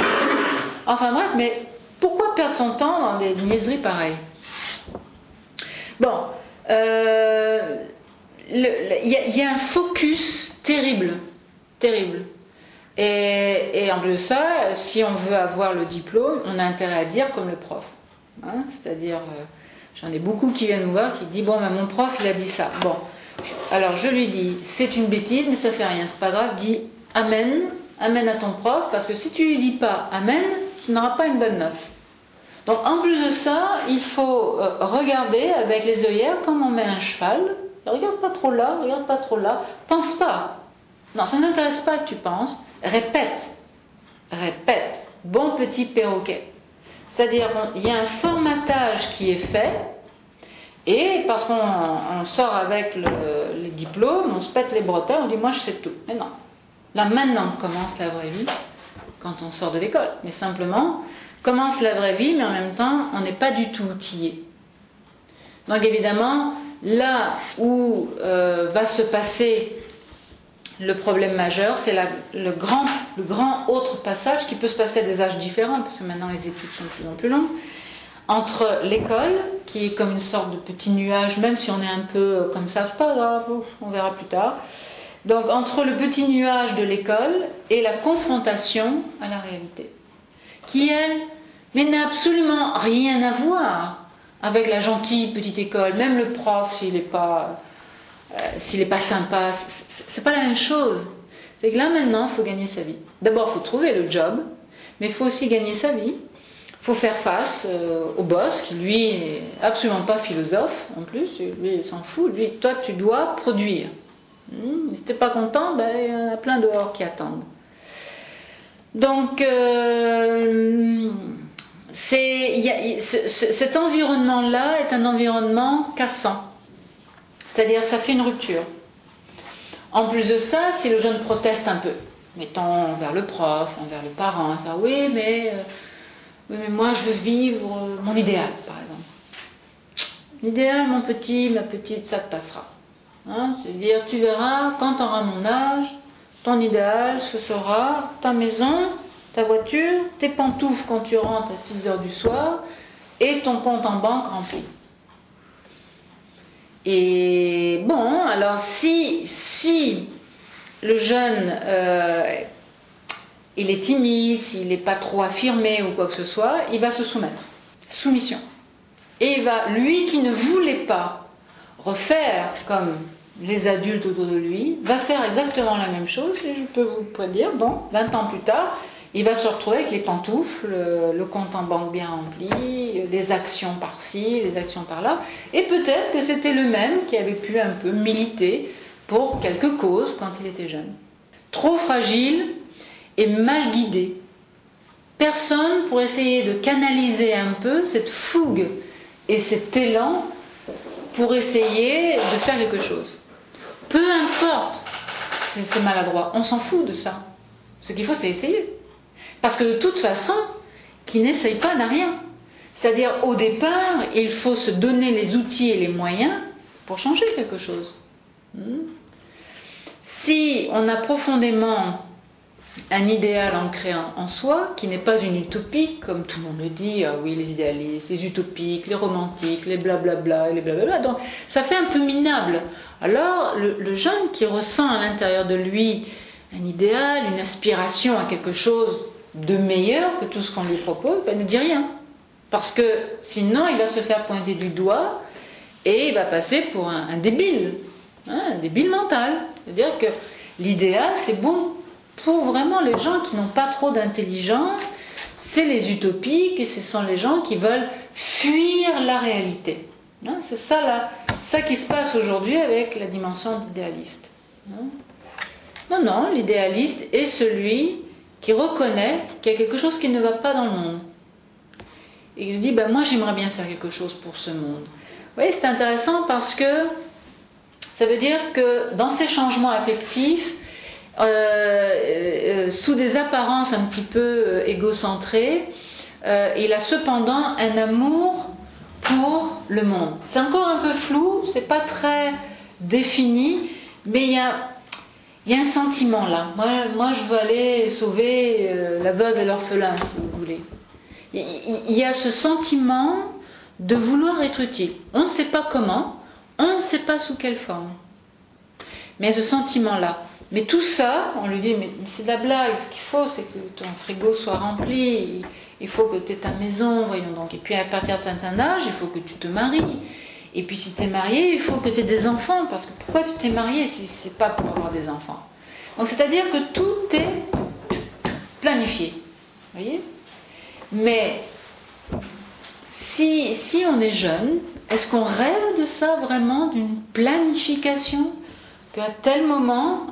[SPEAKER 2] Enfin bref, mais pourquoi perdre son temps dans des niaiseries pareilles? Bon, il y a un focus terrible. Et en plus de ça, si on veut avoir le diplôme, on a intérêt à dire comme le prof. C'est-à-dire, j'en ai beaucoup qui viennent me voir, qui disent, bon, ben, mon prof, il a dit ça. Bon, alors je lui dis, c'est une bêtise, mais ça fait rien, c'est pas grave, dis amen à ton prof, parce que si tu lui dis pas amen, tu n'auras pas une bonne note. Donc en plus de ça, il faut regarder avec les œillères comme on met un cheval. Regarde pas trop là, pense pas. Non, ça ne t'intéresse pas que tu penses. Répète. Bon petit perroquet. C'est-à-dire il y a un formatage qui est fait, et parce qu'on sort avec les diplômes, on se pète les bretelles, on dit moi je sais tout. Mais non. Là maintenant commence la vraie vie, quand on sort de l'école. Mais simplement, commence la vraie vie, mais en même temps, on n'est pas du tout outillé. Donc évidemment, là où va se passer le problème majeur, c'est le grand autre passage qui peut se passer à des âges différents, parce que maintenant les études sont de plus en plus longues, entre l'école, qui est comme une sorte de petit nuage, même si on est un peu comme ça, c'est pas grave, on verra plus tard. Donc entre le petit nuage de l'école et la confrontation à la réalité, qui elle, mais n'a absolument rien à voir avec la gentille petite école. Même le prof, s'il n'est pas sympa, c'est pas la même chose. C'est que là maintenant, il faut gagner sa vie. D'abord, il faut trouver le job, mais il faut aussi gagner sa vie. Il faut faire face au boss, qui lui n'est absolument pas philosophe, en plus, lui il s'en fout. Lui, toi tu dois produire. Si t'es pas content, ben il y en a plein dehors qui attendent. Donc cet environnement-là est un environnement cassant. C'est-à-dire ça fait une rupture. En plus de ça, si le jeune proteste un peu, Mettons envers le prof, envers le parent, dire, oui, mais moi je veux vivre mon idéal, par exemple. L'idéal, mon petit, ma petite, ça te passera. Hein, c'est-à-dire, tu verras, quand tu auras mon âge, ton idéal, ce sera ta maison, ta voiture, tes pantoufles quand tu rentres à 6 heures du soir, et ton compte en banque rempli. Et bon, alors si le jeune, il est timide, s'il n'est pas trop affirmé ou quoi que ce soit, il va se soumettre. Soumission. Et il va, lui qui ne voulait pas refaire comme les adultes autour de lui, va faire exactement la même chose, et je peux vous prédire, bon, 20 ans plus tard, il va se retrouver avec les pantoufles, le compte en banque bien rempli, les actions par-ci, les actions par-là, et peut-être que c'était le même qui avait pu un peu militer pour quelque cause quand il était jeune. Trop fragile et mal guidé. Personne pour essayer de canaliser un peu cette fougue et cet élan pour essayer de faire quelque chose. Peu importe, c'est maladroit, on s'en fout de ça. Ce qu'il faut, c'est essayer. Parce que de toute façon, qui n'essaye pas n'a rien. C'est-à-dire, au départ, il faut se donner les outils et les moyens pour changer quelque chose. Si on a profondément un idéal ancré en soi, qui n'est pas une utopie, comme tout le monde le dit, ah oui, les idéalistes, les utopiques, les romantiques, les blablabla, les blablabla, donc ça fait un peu minable. Alors, le jeune qui ressent à l'intérieur de lui un idéal, une aspiration à quelque chose de meilleur que tout ce qu'on lui propose, ben, ne dit rien. Parce que sinon, il va se faire pointer du doigt et il va passer pour un débile, un débile mental. C'est-à-dire que l'idéal, c'est bon pour vraiment les gens qui n'ont pas trop d'intelligence, c'est les utopiques et ce sont les gens qui veulent fuir la réalité. Hein, c'est ça, ça qui se passe aujourd'hui avec la dimension d'idéaliste. Non, l'idéaliste est celui qui reconnaît qu'il y a quelque chose qui ne va pas dans le monde. Et il dit, ben moi j'aimerais bien faire quelque chose pour ce monde. Vous voyez, c'est intéressant parce que ça veut dire que dans ces changements affectifs, sous des apparences un petit peu égocentrées, il a cependant un amour pour le monde. C'est encore un peu flou, c'est pas très défini, mais il y a un sentiment là. Moi je veux aller sauver la veuve et l'orphelin, si vous voulez. Il y a ce sentiment de vouloir être utile. On ne sait pas comment, on ne sait pas sous quelle forme. Mais il y a ce sentiment-là. Mais tout ça, on lui dit, mais c'est de la blague, ce qu'il faut, c'est que ton frigo soit rempli, il faut que tu aies ta maison, voyons donc. Et puis à partir d'un certain âge, il faut que tu te maries. Et puis si tu es marié, il faut que tu aies des enfants, parce que pourquoi tu t'es marié si c'est pas pour avoir des enfants? Donc c'est-à-dire que tout est planifié. Vous voyez? Mais si on est jeune, est-ce qu'on rêve de ça vraiment, d'une planification? Qu'à tel moment,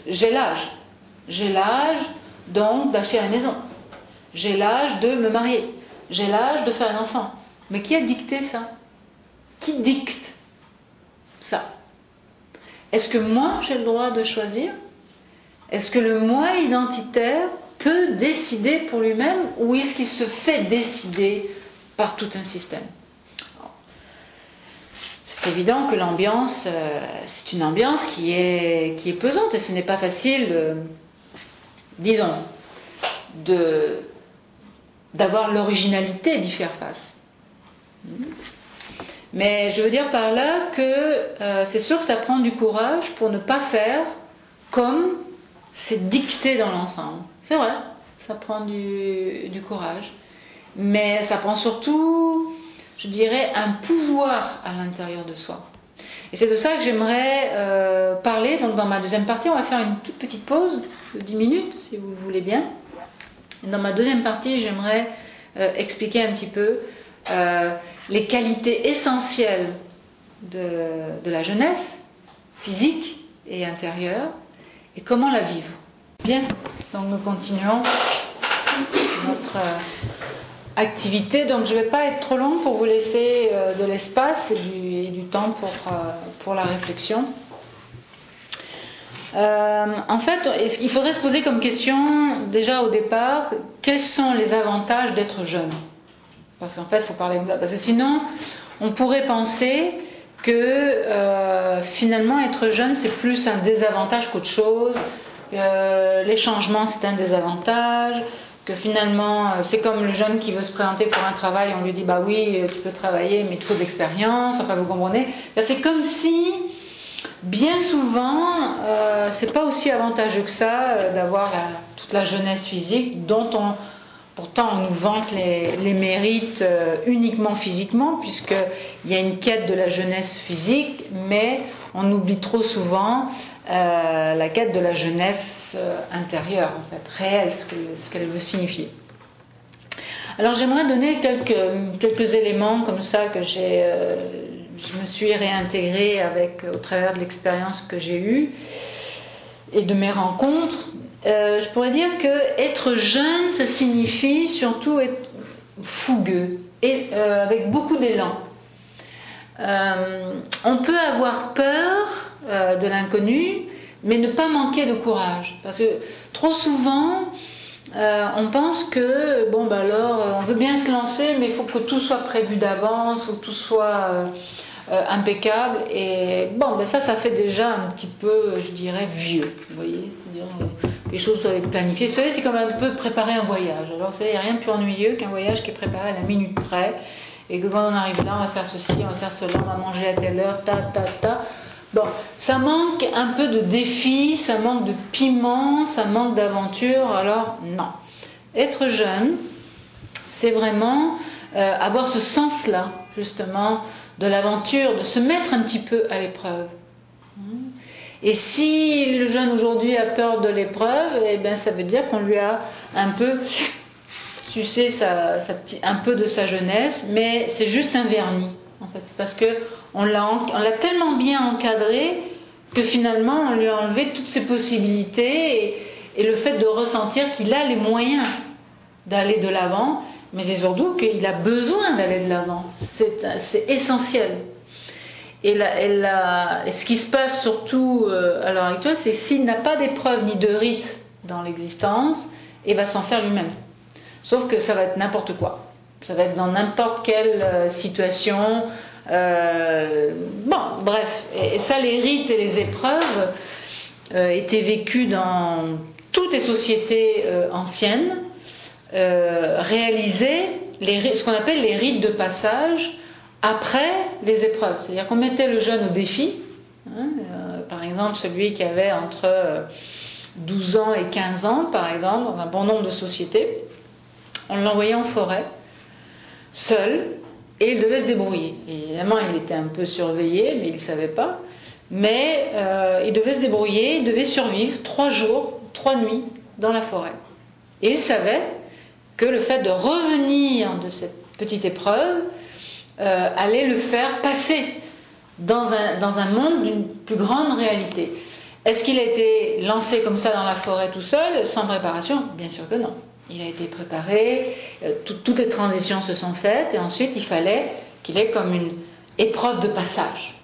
[SPEAKER 2] j'ai l'âge donc d'acheter la maison, j'ai l'âge de me marier, j'ai l'âge de faire un enfant. Mais qui a dicté ça? Qui dicte ça? Est-ce que moi j'ai le droit de choisir? Est-ce que le moi identitaire peut décider pour lui-même, ou est-ce qu'il se fait décider par tout un système? C'est évident que l'ambiance, c'est une ambiance qui est pesante, et ce n'est pas facile, disons, d'avoir l'originalité d'y faire face. Mais je veux dire par là que c'est sûr que ça prend du courage pour ne pas faire comme c'est dicté dans l'ensemble. C'est vrai, ça prend du courage. Mais ça prend surtout, je dirais, un pouvoir à l'intérieur de soi. Et c'est de ça que j'aimerais parler. Donc dans ma deuxième partie, on va faire une toute petite pause de 10 minutes, si vous le voulez bien. Et dans ma deuxième partie, j'aimerais expliquer un petit peu les qualités essentielles de la jeunesse, physique et intérieure, et comment la vivre. Bien, donc nous continuons notre activité. Donc je ne vais pas être trop long pour vous laisser de l'espace et du temps pour la réflexion. En fait, il faudrait se poser comme question, déjà au départ, quels sont les avantages d'être jeune? Parce qu'en fait, il faut parler comme ça. Parce que sinon, on pourrait penser que finalement, être jeune, c'est plus un désavantage qu'autre chose. Les changements, c'est un désavantage. Que finalement, c'est comme le jeune qui veut se présenter pour un travail, on lui dit, bah oui, tu peux travailler, mais il te faut de l'expérience. Enfin, vous comprenez? C'est comme si... Bien souvent, c'est pas aussi avantageux que ça d'avoir toute la jeunesse physique dont pourtant on nous vante les mérites uniquement physiquement, puisqu'il y a une quête de la jeunesse physique, mais on oublie trop souvent la quête de la jeunesse intérieure, en fait, réelle, ce qu'elle veut signifier. Alors j'aimerais donner quelques éléments comme ça que je me suis réintégrée au travers de l'expérience que j'ai eue et de mes rencontres. Je pourrais dire que être jeune, ça signifie surtout être fougueux et avec beaucoup d'élan. On peut avoir peur de l'inconnu, mais ne pas manquer de courage. Parce que trop souvent, on pense que, on veut bien se lancer, mais il faut que tout soit prévu d'avance, il faut que tout soit impeccable. Et ça fait déjà un petit peu, je dirais, vieux. Vous voyez, c'est-à-dire que les choses doivent être planifiées. Vous savez, c'est comme un peu préparer un voyage. Alors, vous savez, il n'y a rien de plus ennuyeux qu'un voyage qui est préparé à la minute près, et que quand on arrive là, on va faire ceci, on va faire cela, on va manger à telle heure, ta. Ça manque un peu de défi, ça manque de piment, ça manque d'aventure. Alors non, être jeune, c'est vraiment avoir ce sens-là, justement, de l'aventure, de se mettre un petit peu à l'épreuve. Et si le jeune aujourd'hui a peur de l'épreuve, ça veut dire qu'on lui a un peu sucé un peu de sa jeunesse, mais c'est juste un vernis, en fait, parce que on l'a tellement bien encadré que finalement on lui a enlevé toutes ses possibilités et le fait de ressentir qu'il a les moyens d'aller de l'avant, mais c'est surtout qu'il a besoin d'aller de l'avant. C'est essentiel. Et ce qui se passe surtout à l'heure actuelle, c'est que s'il n'a pas d'épreuve ni de rite dans l'existence, il va s'en faire lui-même. Sauf que ça va être n'importe quoi. Ça va être dans n'importe quelle situation. Bref. Et ça, les rites et les épreuves étaient vécus dans toutes les sociétés anciennes, réalisés, ce qu'on appelle les rites de passage, après les épreuves. C'est-à-dire qu'on mettait le jeune au défi. Par exemple, celui qui avait entre 12 ans et 15 ans, par exemple, dans un bon nombre de sociétés, on l'envoyait en forêt, seul, et il devait se débrouiller. Évidemment, il était un peu surveillé, mais il ne savait pas. Mais il devait se débrouiller, il devait survivre 3 jours, 3 nuits dans la forêt. Et il savait que le fait de revenir de cette petite épreuve allait le faire passer dans un monde d'une plus grande réalité. Est-ce qu'il a été lancé comme ça dans la forêt tout seul, sans préparation? Bien sûr que non. Il a été préparé, toutes les transitions se sont faites, et ensuite il fallait qu'il ait comme une épreuve de passage.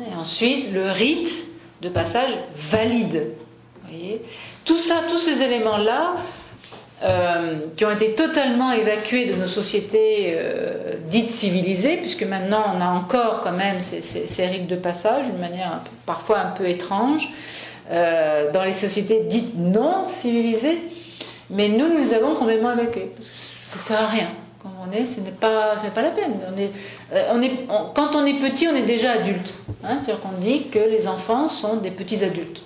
[SPEAKER 2] Et ensuite, le rite de passage valide. Vous voyez, tout ça, tous ces éléments-là, qui ont été totalement évacués de nos sociétés dites civilisées, puisque maintenant on a encore quand même ces rites de passage d'une manière parfois un peu étrange, dans les sociétés dites non civilisées. Mais nous avons complètement évacué. Ça ne sert à rien. Comme on est, ce n'est pas la peine. Quand on est petit, on est déjà adulte. C'est-à-dire qu'on dit que les enfants sont des petits adultes.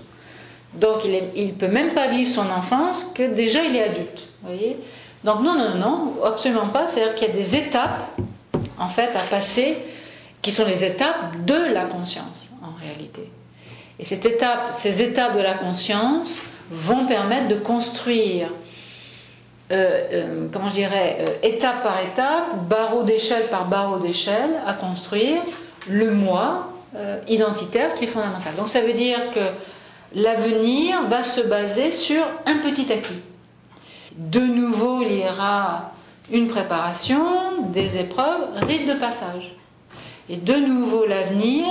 [SPEAKER 2] Donc il ne peut même pas vivre son enfance que déjà il est adulte. Vous voyez ? Donc non, absolument pas. C'est-à-dire qu'il y a des étapes, en fait, à passer, qui sont les étapes de la conscience, en réalité. Et ces étapes de la conscience vont permettre de construire étape par étape, barreau d'échelle par barreau d'échelle, à construire le moi identitaire qui est fondamental. Donc ça veut dire que l'avenir va se baser sur un petit acquis. De nouveau, il y aura une préparation, des épreuves, rite de passage. Et de nouveau, l'avenir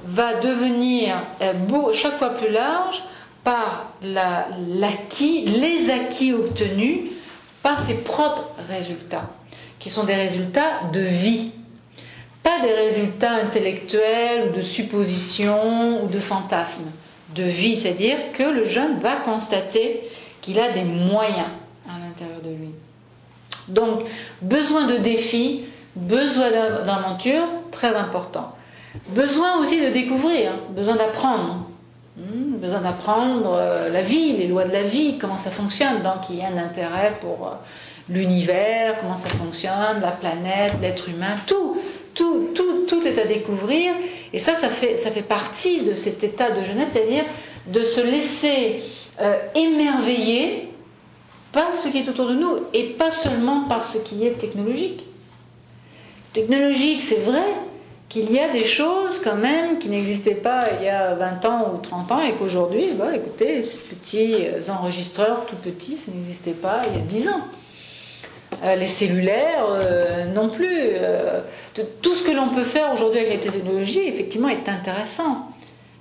[SPEAKER 2] va devenir chaque fois plus large voir les acquis obtenus par ses propres résultats, qui sont des résultats de vie, pas des résultats intellectuels ou de suppositions ou de fantasmes, de vie, c'est-à-dire que le jeune va constater qu'il a des moyens à l'intérieur de lui. Donc, besoin de défis, besoin d'aventure, très important. Besoin aussi de découvrir, besoin d'apprendre. Besoin d'apprendre la vie, les lois de la vie, comment ça fonctionne. Donc, il y a un intérêt pour l'univers, comment ça fonctionne, la planète, l'être humain, tout est à découvrir. Et ça fait partie de cet état de jeunesse, c'est-à-dire de se laisser émerveiller par ce qui est autour de nous et pas seulement par ce qui est technologique. Technologique, c'est vrai qu'il y a des choses quand même qui n'existaient pas il y a 20 ans ou 30 ans et qu'aujourd'hui, écoutez, ces petits enregistreurs tout petits, ça n'existait pas il y a 10 ans. Les cellulaires non plus. Tout ce que l'on peut faire aujourd'hui avec les technologies, effectivement, est intéressant.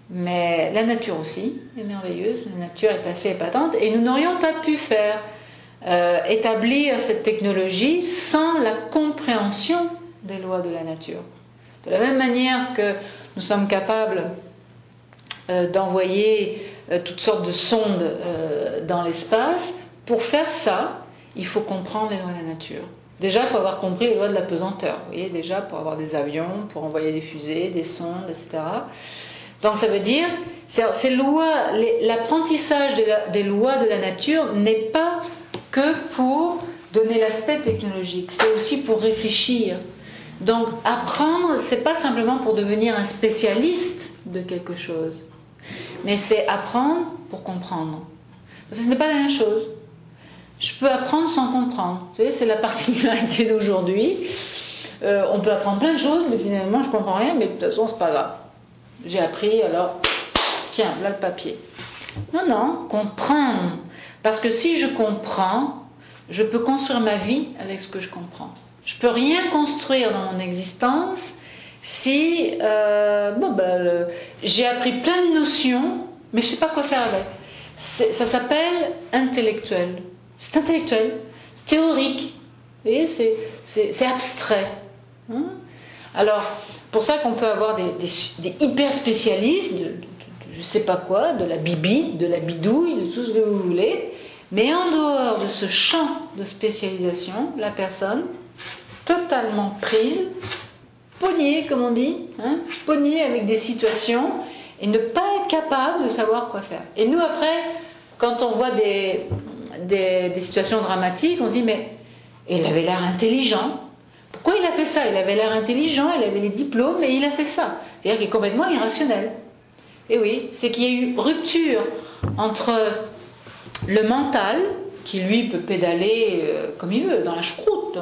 [SPEAKER 2] Mais la nature aussi est merveilleuse, la nature est assez épatante et nous n'aurions pas pu faire établir cette technologie sans la compréhension des lois de la nature. De la même manière que nous sommes capables d'envoyer toutes sortes de sondes dans l'espace, pour faire ça, il faut comprendre les lois de la nature. Déjà, il faut avoir compris les lois de la pesanteur. Vous voyez, déjà, pour avoir des avions, pour envoyer des fusées, des sondes, etc. Donc ça veut dire, l'apprentissage des lois de la nature n'est pas que pour donner l'aspect technologique, c'est aussi pour réfléchir. Donc apprendre, c'est pas simplement pour devenir un spécialiste de quelque chose, mais c'est apprendre pour comprendre. Parce que ce n'est pas la même chose. Je peux apprendre sans comprendre. Vous savez, c'est la particularité d'aujourd'hui. On peut apprendre plein de choses, mais finalement je comprends rien, mais de toute façon c'est pas grave. J'ai appris, alors tiens, là le papier. Non, comprendre. Parce que si je comprends, je peux construire ma vie avec ce que je comprends. Je peux rien construire dans mon existence si j'ai appris plein de notions, mais je ne sais pas quoi faire avec. Ça s'appelle intellectuel. C'est intellectuel, c'est théorique, vous voyez, c'est abstrait. Alors, pour ça qu'on peut avoir des hyper spécialistes, de je ne sais pas quoi, de la bibi, de la bidouille, de tout ce que vous voulez, mais en dehors de ce champ de spécialisation, la personne, totalement prise, pognée, comme on dit, pognée avec des situations, et ne pas être capable de savoir quoi faire. Et nous, après, quand on voit des situations dramatiques, on dit, mais il avait l'air intelligent. Pourquoi il a fait ça? Il avait l'air intelligent, il avait les diplômes, et il a fait ça. C'est-à-dire qu'il est complètement irrationnel. Et oui, c'est qu'il y a eu rupture entre le mental, qui lui peut pédaler comme il veut, dans la choucroute,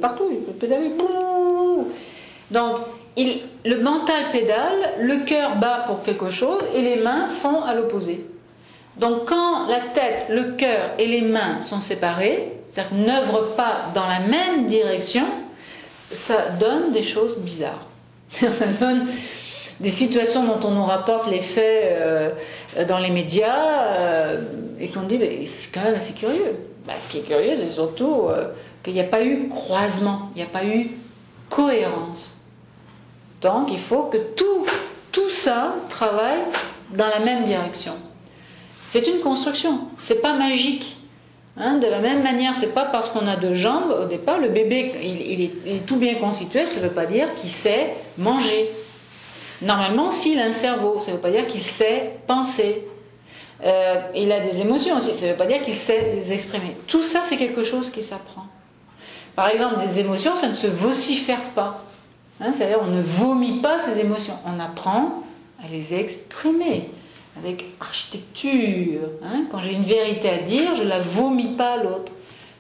[SPEAKER 2] partout, il peut pédaler. Donc, le mental pédale, le cœur bat pour quelque chose, et les mains font à l'opposé. Donc, quand la tête, le cœur et les mains sont séparés, c'est-à-dire n'œuvrent pas dans la même direction, ça donne des choses bizarres. Ça donne des situations dont on nous rapporte les faits dans les médias et qu'on dit mais c'est quand même assez curieux. Ce qui est curieux, c'est surtout qu'il n'y a pas eu croisement, il n'y a pas eu cohérence. Donc il faut que tout ça travaille dans la même direction. C'est une construction, c'est pas magique. De la même manière, c'est pas parce qu'on a deux jambes au départ, le bébé il est tout bien constitué, ça ne veut pas dire qu'il sait manger. Normalement, s'il a un cerveau, ça ne veut pas dire qu'il sait penser. Il a des émotions aussi, ça ne veut pas dire qu'il sait les exprimer. Tout ça, c'est quelque chose qui s'apprend. Par exemple, des émotions, ça ne se vocifère pas. C'est-à-dire, on ne vomit pas ses émotions. On apprend à les exprimer avec architecture. Quand j'ai une vérité à dire, je ne la vomis pas à l'autre.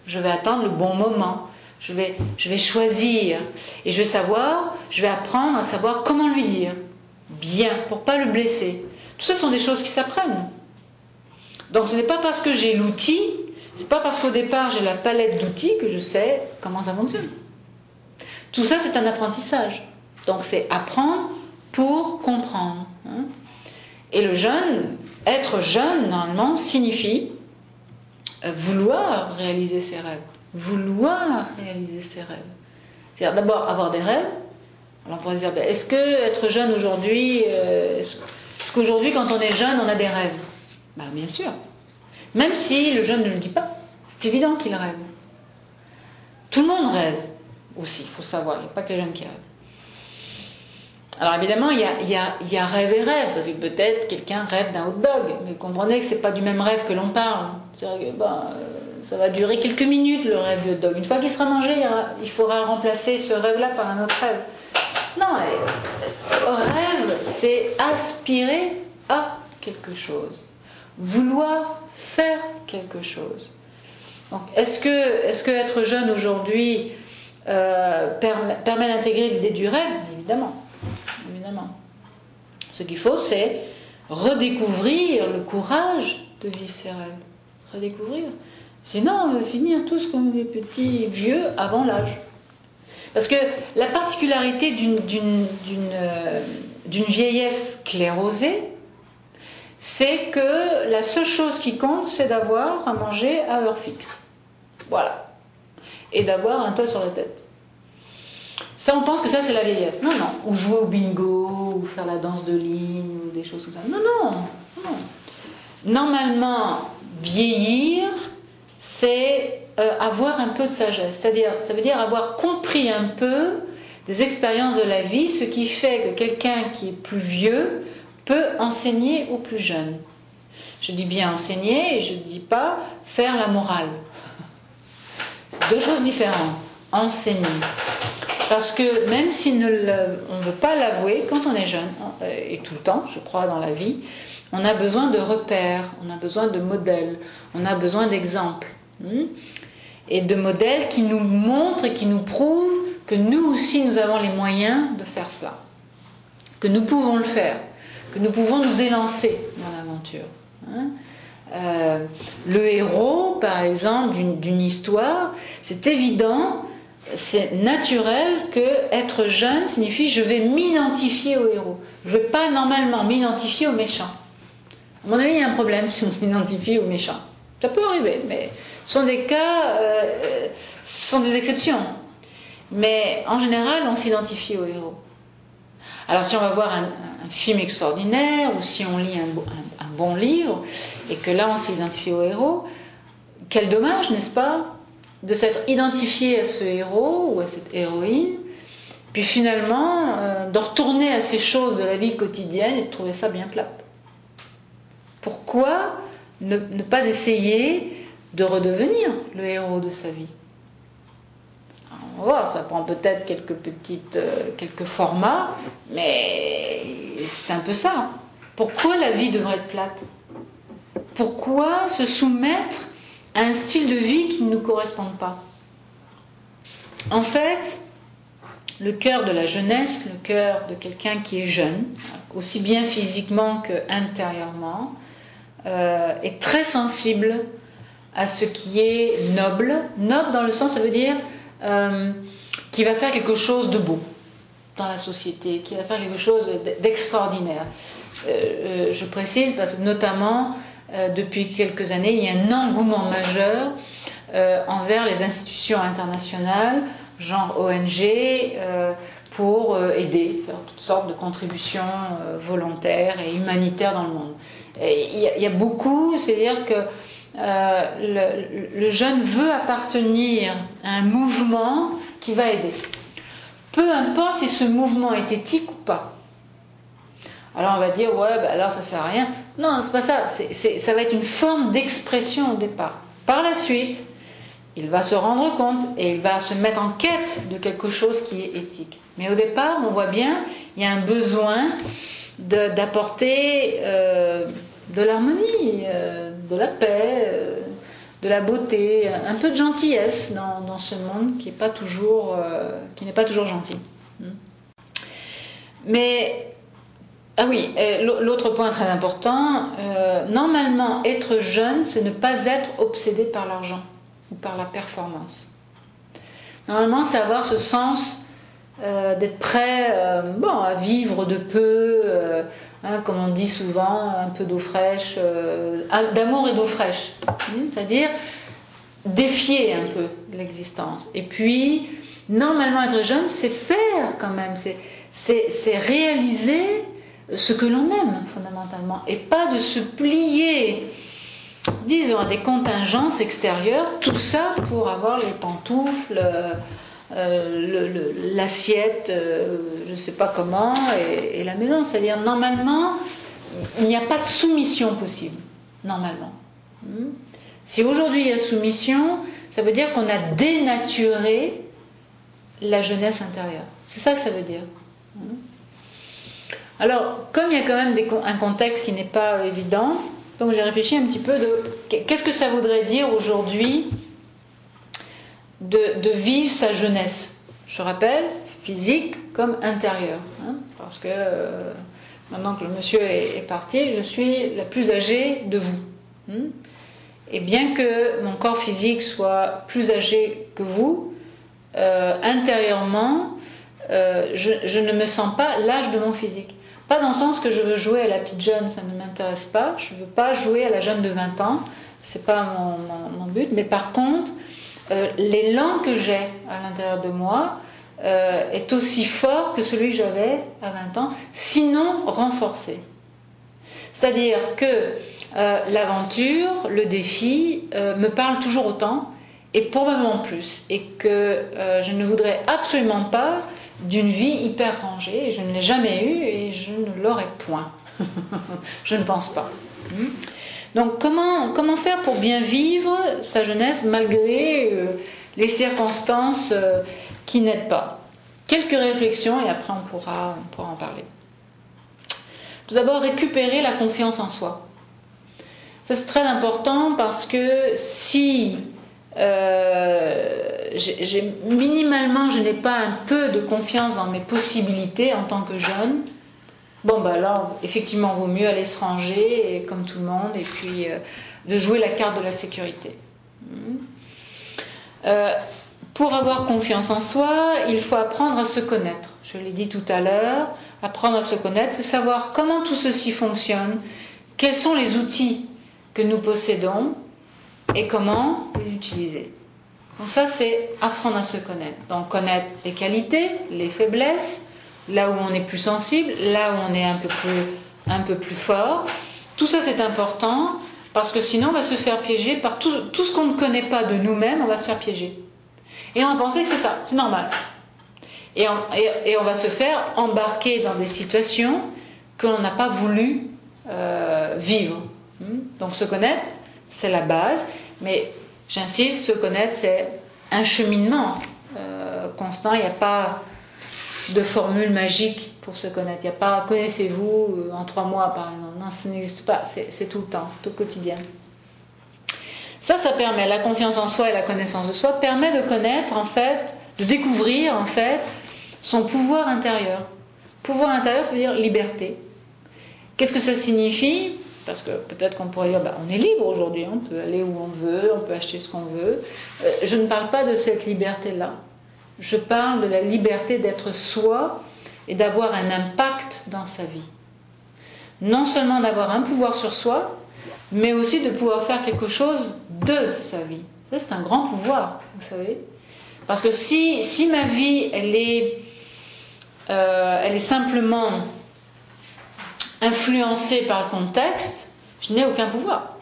[SPEAKER 2] Je vais attendre le bon moment. Je vais choisir. Et je vais apprendre à savoir comment lui dire. Bien, pour ne pas le blesser. Tout ça sont des choses qui s'apprennent. Donc ce n'est pas parce que j'ai l'outil, c'est pas parce qu'au départ j'ai la palette d'outils que je sais comment ça fonctionne. Tout ça c'est un apprentissage. Donc c'est apprendre pour comprendre. Et le jeune être jeune, normalement, signifie vouloir réaliser ses rêves. Vouloir réaliser ses rêves. C'est-à-dire d'abord avoir des rêves. Alors on pourrait se dire, est-ce que être jeune aujourd'hui, est-ce qu'aujourd'hui quand on est jeune, on a des rêves? Ben, bien sûr. Même si le jeune ne le dit pas, c'est évident qu'il rêve. Tout le monde rêve aussi, il faut savoir, il n'y a pas que les jeunes qui rêvent. Alors évidemment, il y a rêve et rêve, parce que peut-être quelqu'un rêve d'un hot dog, mais comprenez que c'est pas du même rêve que l'on parle. C'est-à-dire que ça va durer quelques minutes le rêve du hot dog. Une fois qu'il sera mangé, il faudra remplacer ce rêve-là par un autre rêve. Non, rêve, c'est aspirer à quelque chose, vouloir faire quelque chose. Donc, est-ce que être jeune aujourd'hui permet d'intégrer l'idée du rêve? Évidemment. Ce qu'il faut, c'est redécouvrir le courage de vivre ses rêves. Redécouvrir. Sinon, on va finir tous comme des petits vieux avant l'âge. Parce que la particularité d'une vieillesse sclérosée, c'est que la seule chose qui compte, c'est d'avoir à manger à heure fixe. Voilà. Et d'avoir un toit sur la tête. Ça, on pense que ça, c'est la vieillesse. Non. Ou jouer au bingo, ou faire la danse de ligne, ou des choses comme ça. Non. Normalement, vieillir, c'est avoir un peu de sagesse. C'est-à-dire, ça veut dire avoir compris un peu des expériences de la vie, ce qui fait que quelqu'un qui est plus vieux peut enseigner aux plus jeunes. Je dis bien enseigner et je ne dis pas faire la morale. C'est deux choses différentes. Enseigner. Parce que même si on ne veut pas l'avouer, quand on est jeune, et tout le temps, je crois, dans la vie, on a besoin de repères, on a besoin de modèles, on a besoin d'exemples. Et de modèles qui nous montrent et qui nous prouvent que nous aussi, nous avons les moyens de faire cela. Que nous pouvons le faire. Que nous pouvons nous élancer dans l'aventure. Le héros, par exemple, d'une histoire, c'est évident, c'est naturel que être jeune signifie je vais m'identifier au héros. Je ne vais pas normalement m'identifier au méchant. À mon avis, il y a un problème si on s'identifie au méchant. Ça peut arriver, mais ce sont des cas, ce sont des exceptions. Mais en général, on s'identifie au héros. Alors si on va voir un film extraordinaire, ou si on lit un bon livre, et que là on s'identifie au héros, quel dommage, n'est-ce pas, de s'être identifié à ce héros ou à cette héroïne, puis finalement de retourner à ces choses de la vie quotidienne et de trouver ça bien plate. Pourquoi ne pas essayer de redevenir le héros de sa vie? Alors, on va voir, ça prend peut-être quelques formats, mais c'est un peu ça. Pourquoi la vie devrait être plate? Pourquoi se soumettre à un style de vie qui ne nous correspond pas? En fait, le cœur de la jeunesse, le cœur de quelqu'un qui est jeune, aussi bien physiquement qu'intérieurement, est très sensible à ce qui est noble. Noble dans le sens, ça veut dire qui va faire quelque chose de beau dans la société, qui va faire quelque chose d'extraordinaire. Je précise parce que notamment depuis quelques années, il y a un engouement majeur envers les institutions internationales, genre ONG, pour aider, faire toutes sortes de contributions volontaires et humanitaires dans le monde. Et il y a beaucoup, c'est-à-dire que le jeune veut appartenir à un mouvement qui va aider. Peu importe si ce mouvement est éthique ou pas. Alors on va dire, alors ça sert à rien. Non, c'est pas ça. Ça va être une forme d'expression au départ. Par la suite, il va se rendre compte et il va se mettre en quête de quelque chose qui est éthique. Mais au départ, on voit bien, il y a un besoin d'apporter de l'harmonie, de la paix, de la beauté, un peu de gentillesse dans ce monde qui n'est pas toujours gentil. Mais l'autre point très important, normalement, être jeune, c'est ne pas être obsédé par l'argent ou par la performance. Normalement, c'est avoir ce sens d'être prêt à vivre de peu, hein, comme on dit souvent, un peu d'eau fraîche, d'amour et d'eau fraîche, c'est-à-dire défier un peu l'existence. Et puis, normalement, être jeune, c'est faire quand même, c'est réaliser ce que l'on aime fondamentalement, et pas de se plier, disons, à des contingences extérieures, tout ça pour avoir les pantoufles, l'assiette, je ne sais pas comment, et la maison. C'est-à-dire, normalement, il n'y a pas de soumission possible, normalement. Si aujourd'hui il y a soumission, ça veut dire qu'on a dénaturé la jeunesse intérieure. C'est ça que ça veut dire. Alors, comme il y a quand même un contexte qui n'est pas évident, donc j'ai réfléchi un petit peu de qu'est-ce que ça voudrait dire aujourd'hui de vivre sa jeunesse. Je rappelle, physique comme intérieure, hein, parce que maintenant que le monsieur est parti, je suis la plus âgée de vous. Et bien que mon corps physique soit plus âgé que vous, intérieurement, je ne me sens pas l'âge de mon physique. Pas dans le sens que je veux jouer à la petite jeune, ça ne m'intéresse pas. Je ne veux pas jouer à la jeune de 20 ans, c'est pas mon but. Mais par contre, l'élan que j'ai à l'intérieur de moi est aussi fort que celui que j'avais à 20 ans, sinon renforcé. C'est-à-dire que l'aventure, le défi, me parle toujours autant, et probablement plus, et que je ne voudrais absolument pas d'une vie hyper rangée, et je ne l'ai jamais eue, et je ne l'aurai point. Je ne pense pas. Donc comment faire pour bien vivre sa jeunesse malgré les circonstances qui n'aident pas? Quelques réflexions, et après on pourra en parler. Tout d'abord, récupérer la confiance en soi. Ça c'est très important, parce que si minimalement je n'ai pas un peu de confiance dans mes possibilités en tant que jeune, bon bah là effectivement vaut mieux aller se ranger et, comme tout le monde, et puis de jouer la carte de la sécurité. Pour avoir confiance en soi, il faut apprendre à se connaître. Je l'ai dit tout à l'heure, apprendre à se connaître, c'est savoir comment tout ceci fonctionne, quels sont les outils que nous possédons et comment les utiliser. Donc ça, c'est apprendre à se connaître. Donc connaître les qualités, les faiblesses, là où on est plus sensible, là où on est un peu plus fort. Tout ça, c'est important, parce que sinon on va se faire piéger par tout ce qu'on ne connaît pas de nous-mêmes. On va se faire piéger. Et on va penser que c'est ça, c'est normal. Et on va se faire embarquer dans des situations que l'on n'a pas voulu vivre. Donc se connaître, c'est la base, mais j'insiste, se connaître, c'est un cheminement constant. Il n'y a pas de formule magique pour se connaître. Il n'y a pas connaissez-vous en 3 mois par exemple. Non, ça n'existe pas, c'est tout le temps, c'est au quotidien. Ça permet, la confiance en soi et la connaissance de soi permet de connaître, en fait, de découvrir en fait son pouvoir intérieur. Pouvoir intérieur, ça veut dire liberté. Qu'est-ce que ça signifie? Parce que peut-être qu'on pourrait dire, on est libre aujourd'hui, on peut aller où on veut, on peut acheter ce qu'on veut. Je ne parle pas de cette liberté-là. Je parle de la liberté d'être soi et d'avoir un impact dans sa vie. Non seulement d'avoir un pouvoir sur soi, mais aussi de pouvoir faire quelque chose de sa vie. Ça, c'est un grand pouvoir, vous savez. Parce que si ma vie, elle est simplement influencée par le contexte, je n'ai aucun pouvoir.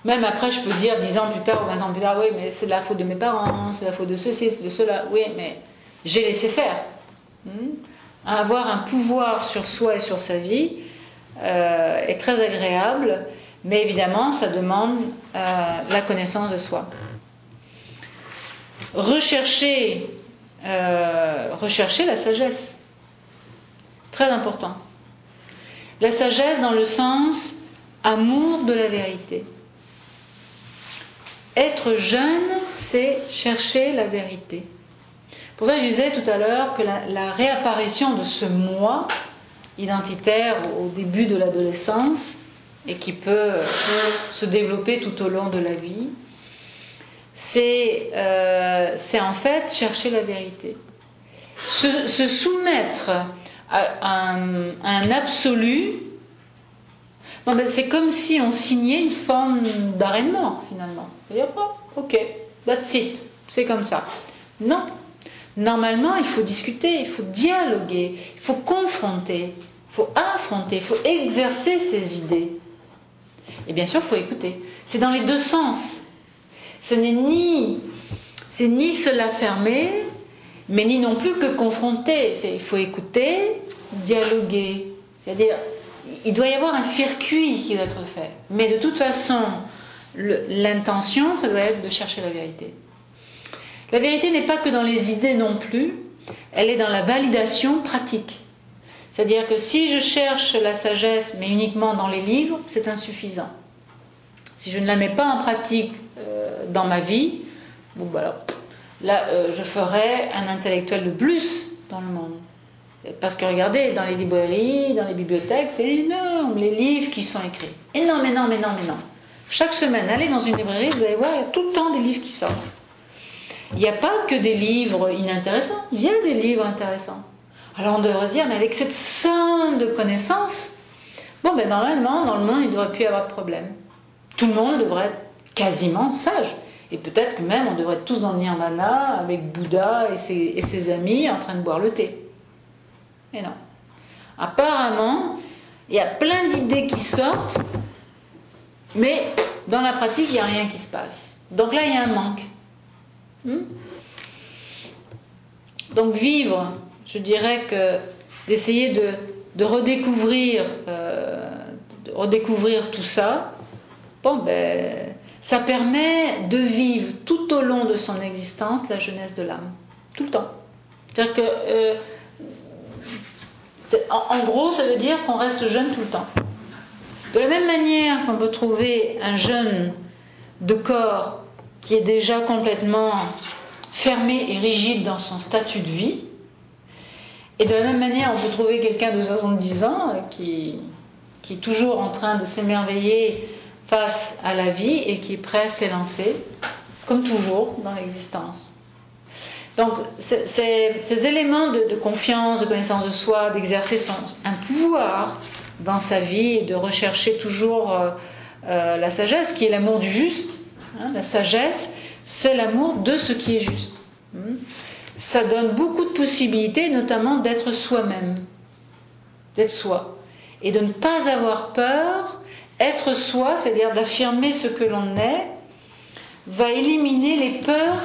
[SPEAKER 2] Même après, je peux dire 10 ans plus tard ou 20 ans plus tard, oui, mais c'est de la faute de mes parents, c'est de la faute de ceci, c'est de cela. Oui, mais j'ai laissé faire. Avoir un pouvoir sur soi et sur sa vie est très agréable, mais évidemment, ça demande la connaissance de soi. Rechercher la sagesse. Très important. La sagesse dans le sens amour de la vérité. Être jeune, c'est chercher la vérité. Pour ça, je disais tout à l'heure que la réapparition de ce moi identitaire au début de l'adolescence, et qui peut se développer tout au long de la vie, c'est en fait chercher la vérité. Se soumettre un absolu, bon, ben, c'est comme si on signait une forme d'arrêt de mort, finalement. C'est-à-dire, oh, ok, that's it, c'est comme ça. Non. Normalement, il faut discuter, il faut dialoguer, il faut confronter, il faut affronter, il faut exercer ses idées. Et bien sûr, il faut écouter. C'est dans les deux sens. Ce n'est ni se la fermer, mais ni non plus que confronter. Il faut écouter, dialoguer. C'est-à-dire, il doit y avoir un circuit qui doit être fait. Mais de toute façon, l'intention, ça doit être de chercher la vérité. La vérité n'est pas que dans les idées non plus, elle est dans la validation pratique. C'est-à-dire que si je cherche la sagesse, mais uniquement dans les livres, c'est insuffisant. Si je ne la mets pas en pratique dans ma vie, bon, ben alors, là, je ferai un intellectuel de plus dans le monde. Parce que regardez, dans les librairies, dans les bibliothèques, c'est énorme, les livres qui sont écrits. Énorme, énorme, énorme, énorme. Chaque semaine, allez dans une librairie, vous allez voir, il y a tout le temps des livres qui sortent. Il n'y a pas que des livres inintéressants, il y a des livres intéressants. Alors on devrait se dire, mais avec cette somme de connaissances, bon ben normalement, dans le monde, il ne devrait plus y avoir de problème. Tout le monde devrait être quasiment sage. Et peut-être que même on devrait être tous dans le nirvana avec Bouddha et ses amis en train de boire le thé. Mais non. Apparemment, il y a plein d'idées qui sortent, mais dans la pratique, il n'y a rien qui se passe. Donc là, il y a un manque. Donc vivre, je dirais que d'essayer de redécouvrir tout ça, bon ben, ça permet de vivre tout au long de son existence la jeunesse de l'âme, tout le temps. C'est-à-dire que, en gros, ça veut dire qu'on reste jeune tout le temps. De la même manière qu'on peut trouver un jeune de corps qui est déjà complètement fermé et rigide dans son statut de vie, et de la même manière on peut trouver quelqu'un de 70 ans qui est toujours en train de s'émerveiller face à la vie et qui est prêt à s'élancer, comme toujours dans l'existence. Donc ces éléments de confiance, de connaissance de soi, d'exercer un pouvoir dans sa vie et de rechercher toujours la sagesse, qui est l'amour du juste. La sagesse, c'est l'amour de ce qui est juste. Ça donne beaucoup de possibilités, notamment d'être soi-même, d'être soi, et de ne pas avoir peur. Être soi, c'est-à-dire d'affirmer ce que l'on est, va éliminer les peurs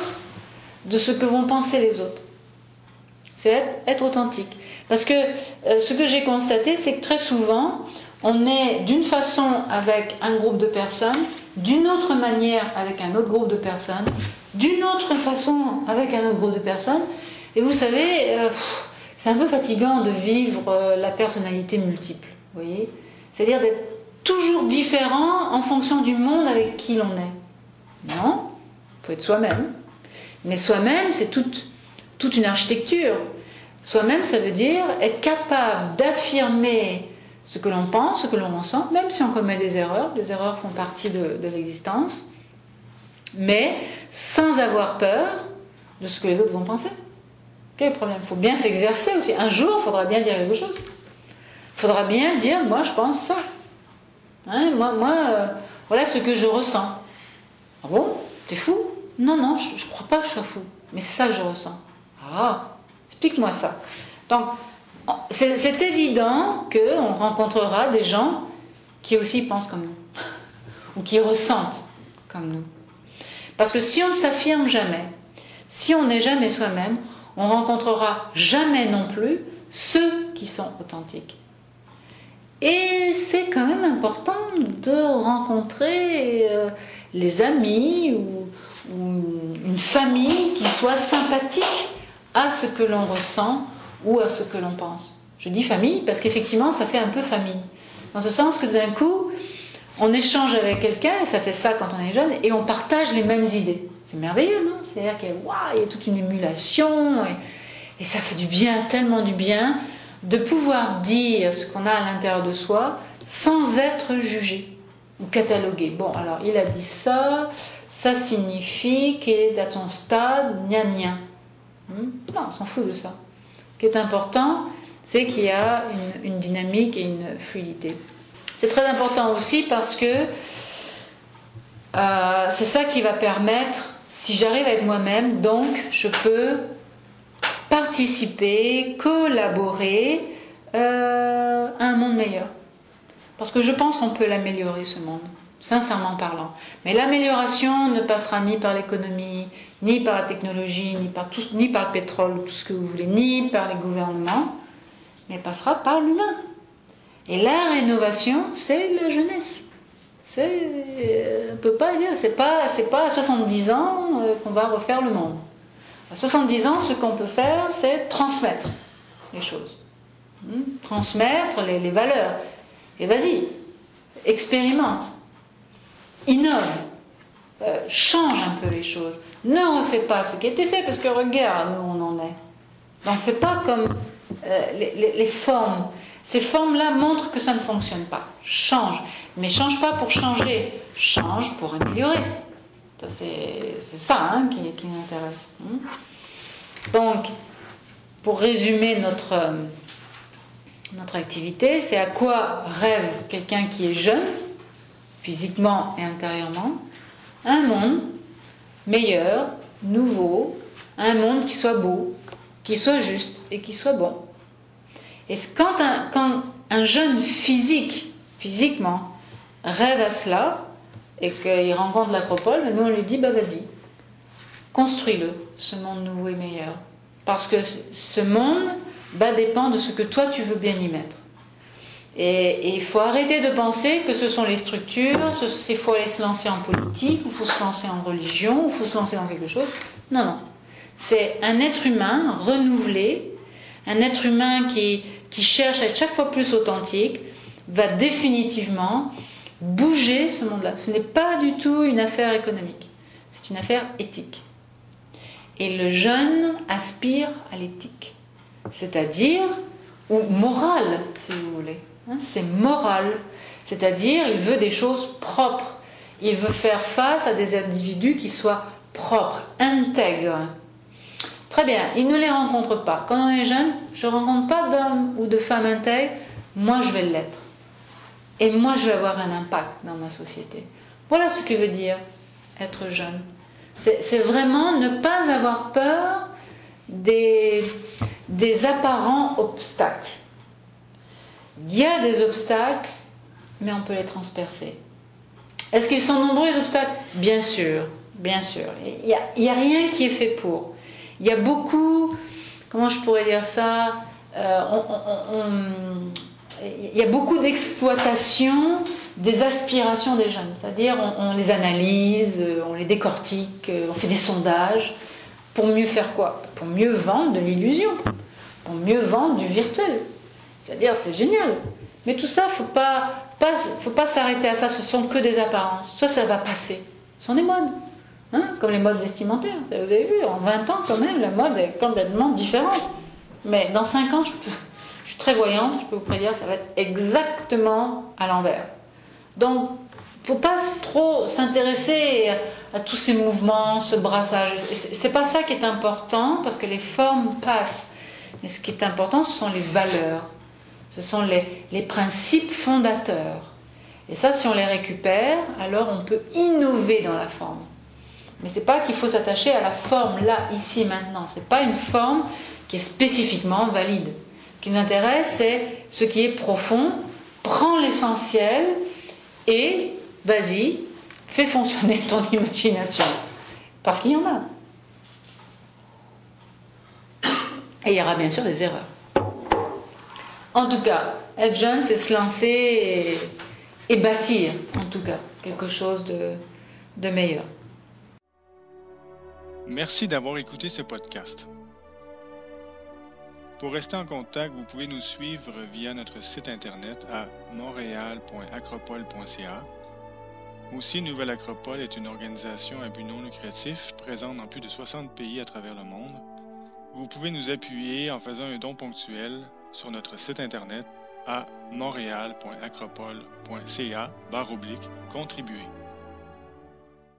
[SPEAKER 2] de ce que vont penser les autres. C'est être authentique. Parce que ce que j'ai constaté, c'est que très souvent, on est d'une façon avec un groupe de personnes, d'une autre manière avec un autre groupe de personnes, d'une autre façon avec un autre groupe de personnes. Et vous savez, c'est un peu fatigant de vivre la personnalité multiple. Vous voyez ? C'est-à-dire d'être toujours différent en fonction du monde avec qui l'on est. Non, il faut être soi-même. Mais soi-même, c'est toute une architecture. Soi-même, ça veut dire être capable d'affirmer ce que l'on pense, ce que l'on ressent, même si on commet des erreurs. Les erreurs font partie de l'existence. Mais sans avoir peur de ce que les autres vont penser. Quel est le problème ? Il faut bien s'exercer aussi. Un jour, il faudra bien dire quelque chose. Il faudra bien dire, moi, je pense ça. Voilà ce que je ressens. Ah bon ? T'es fou ? Non, je ne crois pas que je sois fou. Mais c'est ça que je ressens. Ah, explique-moi ça. Donc, c'est évident qu'on rencontrera des gens qui aussi pensent comme nous. Ou qui ressentent comme nous. Parce que si on ne s'affirme jamais, si on n'est jamais soi-même, on ne rencontrera jamais non plus ceux qui sont authentiques. Et c'est quand même important de rencontrer les amis ou une famille qui soit sympathique à ce que l'on ressent ou à ce que l'on pense. Je dis famille parce qu'effectivement ça fait un peu famille. Dans ce sens que d'un coup, on échange avec quelqu'un, et ça fait ça quand on est jeune, et on partage les mêmes idées. C'est merveilleux, non ? C'est-à-dire qu'il y a toute une émulation, et ça fait du bien, tellement du bien, de pouvoir dire ce qu'on a à l'intérieur de soi sans être jugé ou catalogué. Bon, alors il a dit ça, ça signifie qu'il est à ton stade, gna gna. Non, on s'en fout de ça. Ce qui est important, c'est qu'il y a une dynamique et une fluidité. C'est très important aussi parce que c'est ça qui va permettre, si j'arrive à être moi-même, donc je peux participer, collaborer à un monde meilleur. Parce que je pense qu'on peut l'améliorer, ce monde, sincèrement parlant. Mais l'amélioration ne passera ni par l'économie, ni par la technologie, ni par le pétrole, tout ce que vous voulez, ni par les gouvernements, mais passera par l'humain. Et la rénovation, c'est la jeunesse. On peut pas dire, c'est pas à 70 ans qu'on va refaire le monde. À 70 ans, ce qu'on peut faire, c'est transmettre les choses. Transmettre les valeurs. Et vas-y, expérimente, innove, change un peu les choses. Ne refais pas ce qui a été fait, parce que regarde, nous on en est. Donc fais pas comme les formes. Ces formes-là montrent que ça ne fonctionne pas. Change. Mais change pas pour changer. Change pour améliorer. C'est ça qui m'intéresse. Donc, pour résumer notre activité, c'est à quoi rêve quelqu'un qui est jeune, physiquement et intérieurement, un monde meilleur, nouveau, un monde qui soit beau, qui soit juste et qui soit bon. Et quand un jeune physiquement, rêve à cela, et qu'il rencontre l'Acropole, nous on lui dit, vas-y, construis-le, ce monde nouveau et meilleur. Parce que ce monde va dépendre de ce que toi tu veux bien y mettre. Et il faut arrêter de penser que ce sont les structures, il faut aller se lancer en politique, ou il faut se lancer en religion, ou il faut se lancer dans quelque chose. Non. C'est un être humain renouvelé, un être humain qui cherche à être chaque fois plus authentique, va définitivement bouger ce monde-là. Ce n'est pas du tout une affaire économique, c'est une affaire éthique. Et le jeune aspire à l'éthique, c'est-à-dire, ou morale, si vous voulez. C'est moral, c'est-à-dire il veut des choses propres. Il veut faire face à des individus qui soient propres, intègres. Très bien, il ne les rencontre pas. Quand on est jeune, je ne rencontre pas d'hommes ou de femmes intègres, moi je vais l'être. Et moi je vais avoir un impact dans ma société. Voilà ce que veut dire être jeune. C'est vraiment ne pas avoir peur des apparents obstacles. Il y a des obstacles, mais on peut les transpercer. Est-ce qu'ils sont nombreux les obstacles ? Bien sûr. Il n'y a rien qui est fait pour. Il y a beaucoup, comment je pourrais dire ça, il y a beaucoup d'exploitation des aspirations des jeunes. C'est-à-dire on les analyse, on les décortique, on fait des sondages. Pour mieux faire quoi ? Pour mieux vendre de l'illusion, pour mieux vendre du virtuel. C'est-à-dire c'est génial. Mais tout ça, faut pas s'arrêter à ça, ce sont que des apparences. Ça va passer. Ce sont des modes. Comme les modes vestimentaires. Vous avez vu, en 20 ans quand même, la mode est complètement différente. Mais dans 5 ans, je suis très voyante, je peux vous prédire, ça va être exactement à l'envers. Donc, faut pas trop s'intéresser à tous ces mouvements, ce brassage. C'est pas ça qui est important, parce que les formes passent. Mais ce qui est important, ce sont les valeurs. Ce sont les principes fondateurs. Et ça, si on les récupère, alors on peut innover dans la forme. Mais c'est pas qu'il faut s'attacher à la forme là, ici, maintenant. C'est pas une forme qui est spécifiquement valide. Ce qui nous intéresse, c'est ce qui est profond. Prends l'essentiel et vas-y, fais fonctionner ton imagination. Parce qu'il y en a. Et il y aura bien sûr des erreurs. En tout cas, être jeune, c'est se lancer et bâtir, en tout cas, quelque chose de meilleur.
[SPEAKER 1] Merci d'avoir écouté ce podcast. Pour rester en contact, vous pouvez nous suivre via notre site internet à montréal.acropole.ca. Aussi, Nouvelle Acropole est une organisation à but non lucratif présente dans plus de 60 pays à travers le monde. Vous pouvez nous appuyer en faisant un don ponctuel sur notre site internet à montréal.acropole.ca/contribuer.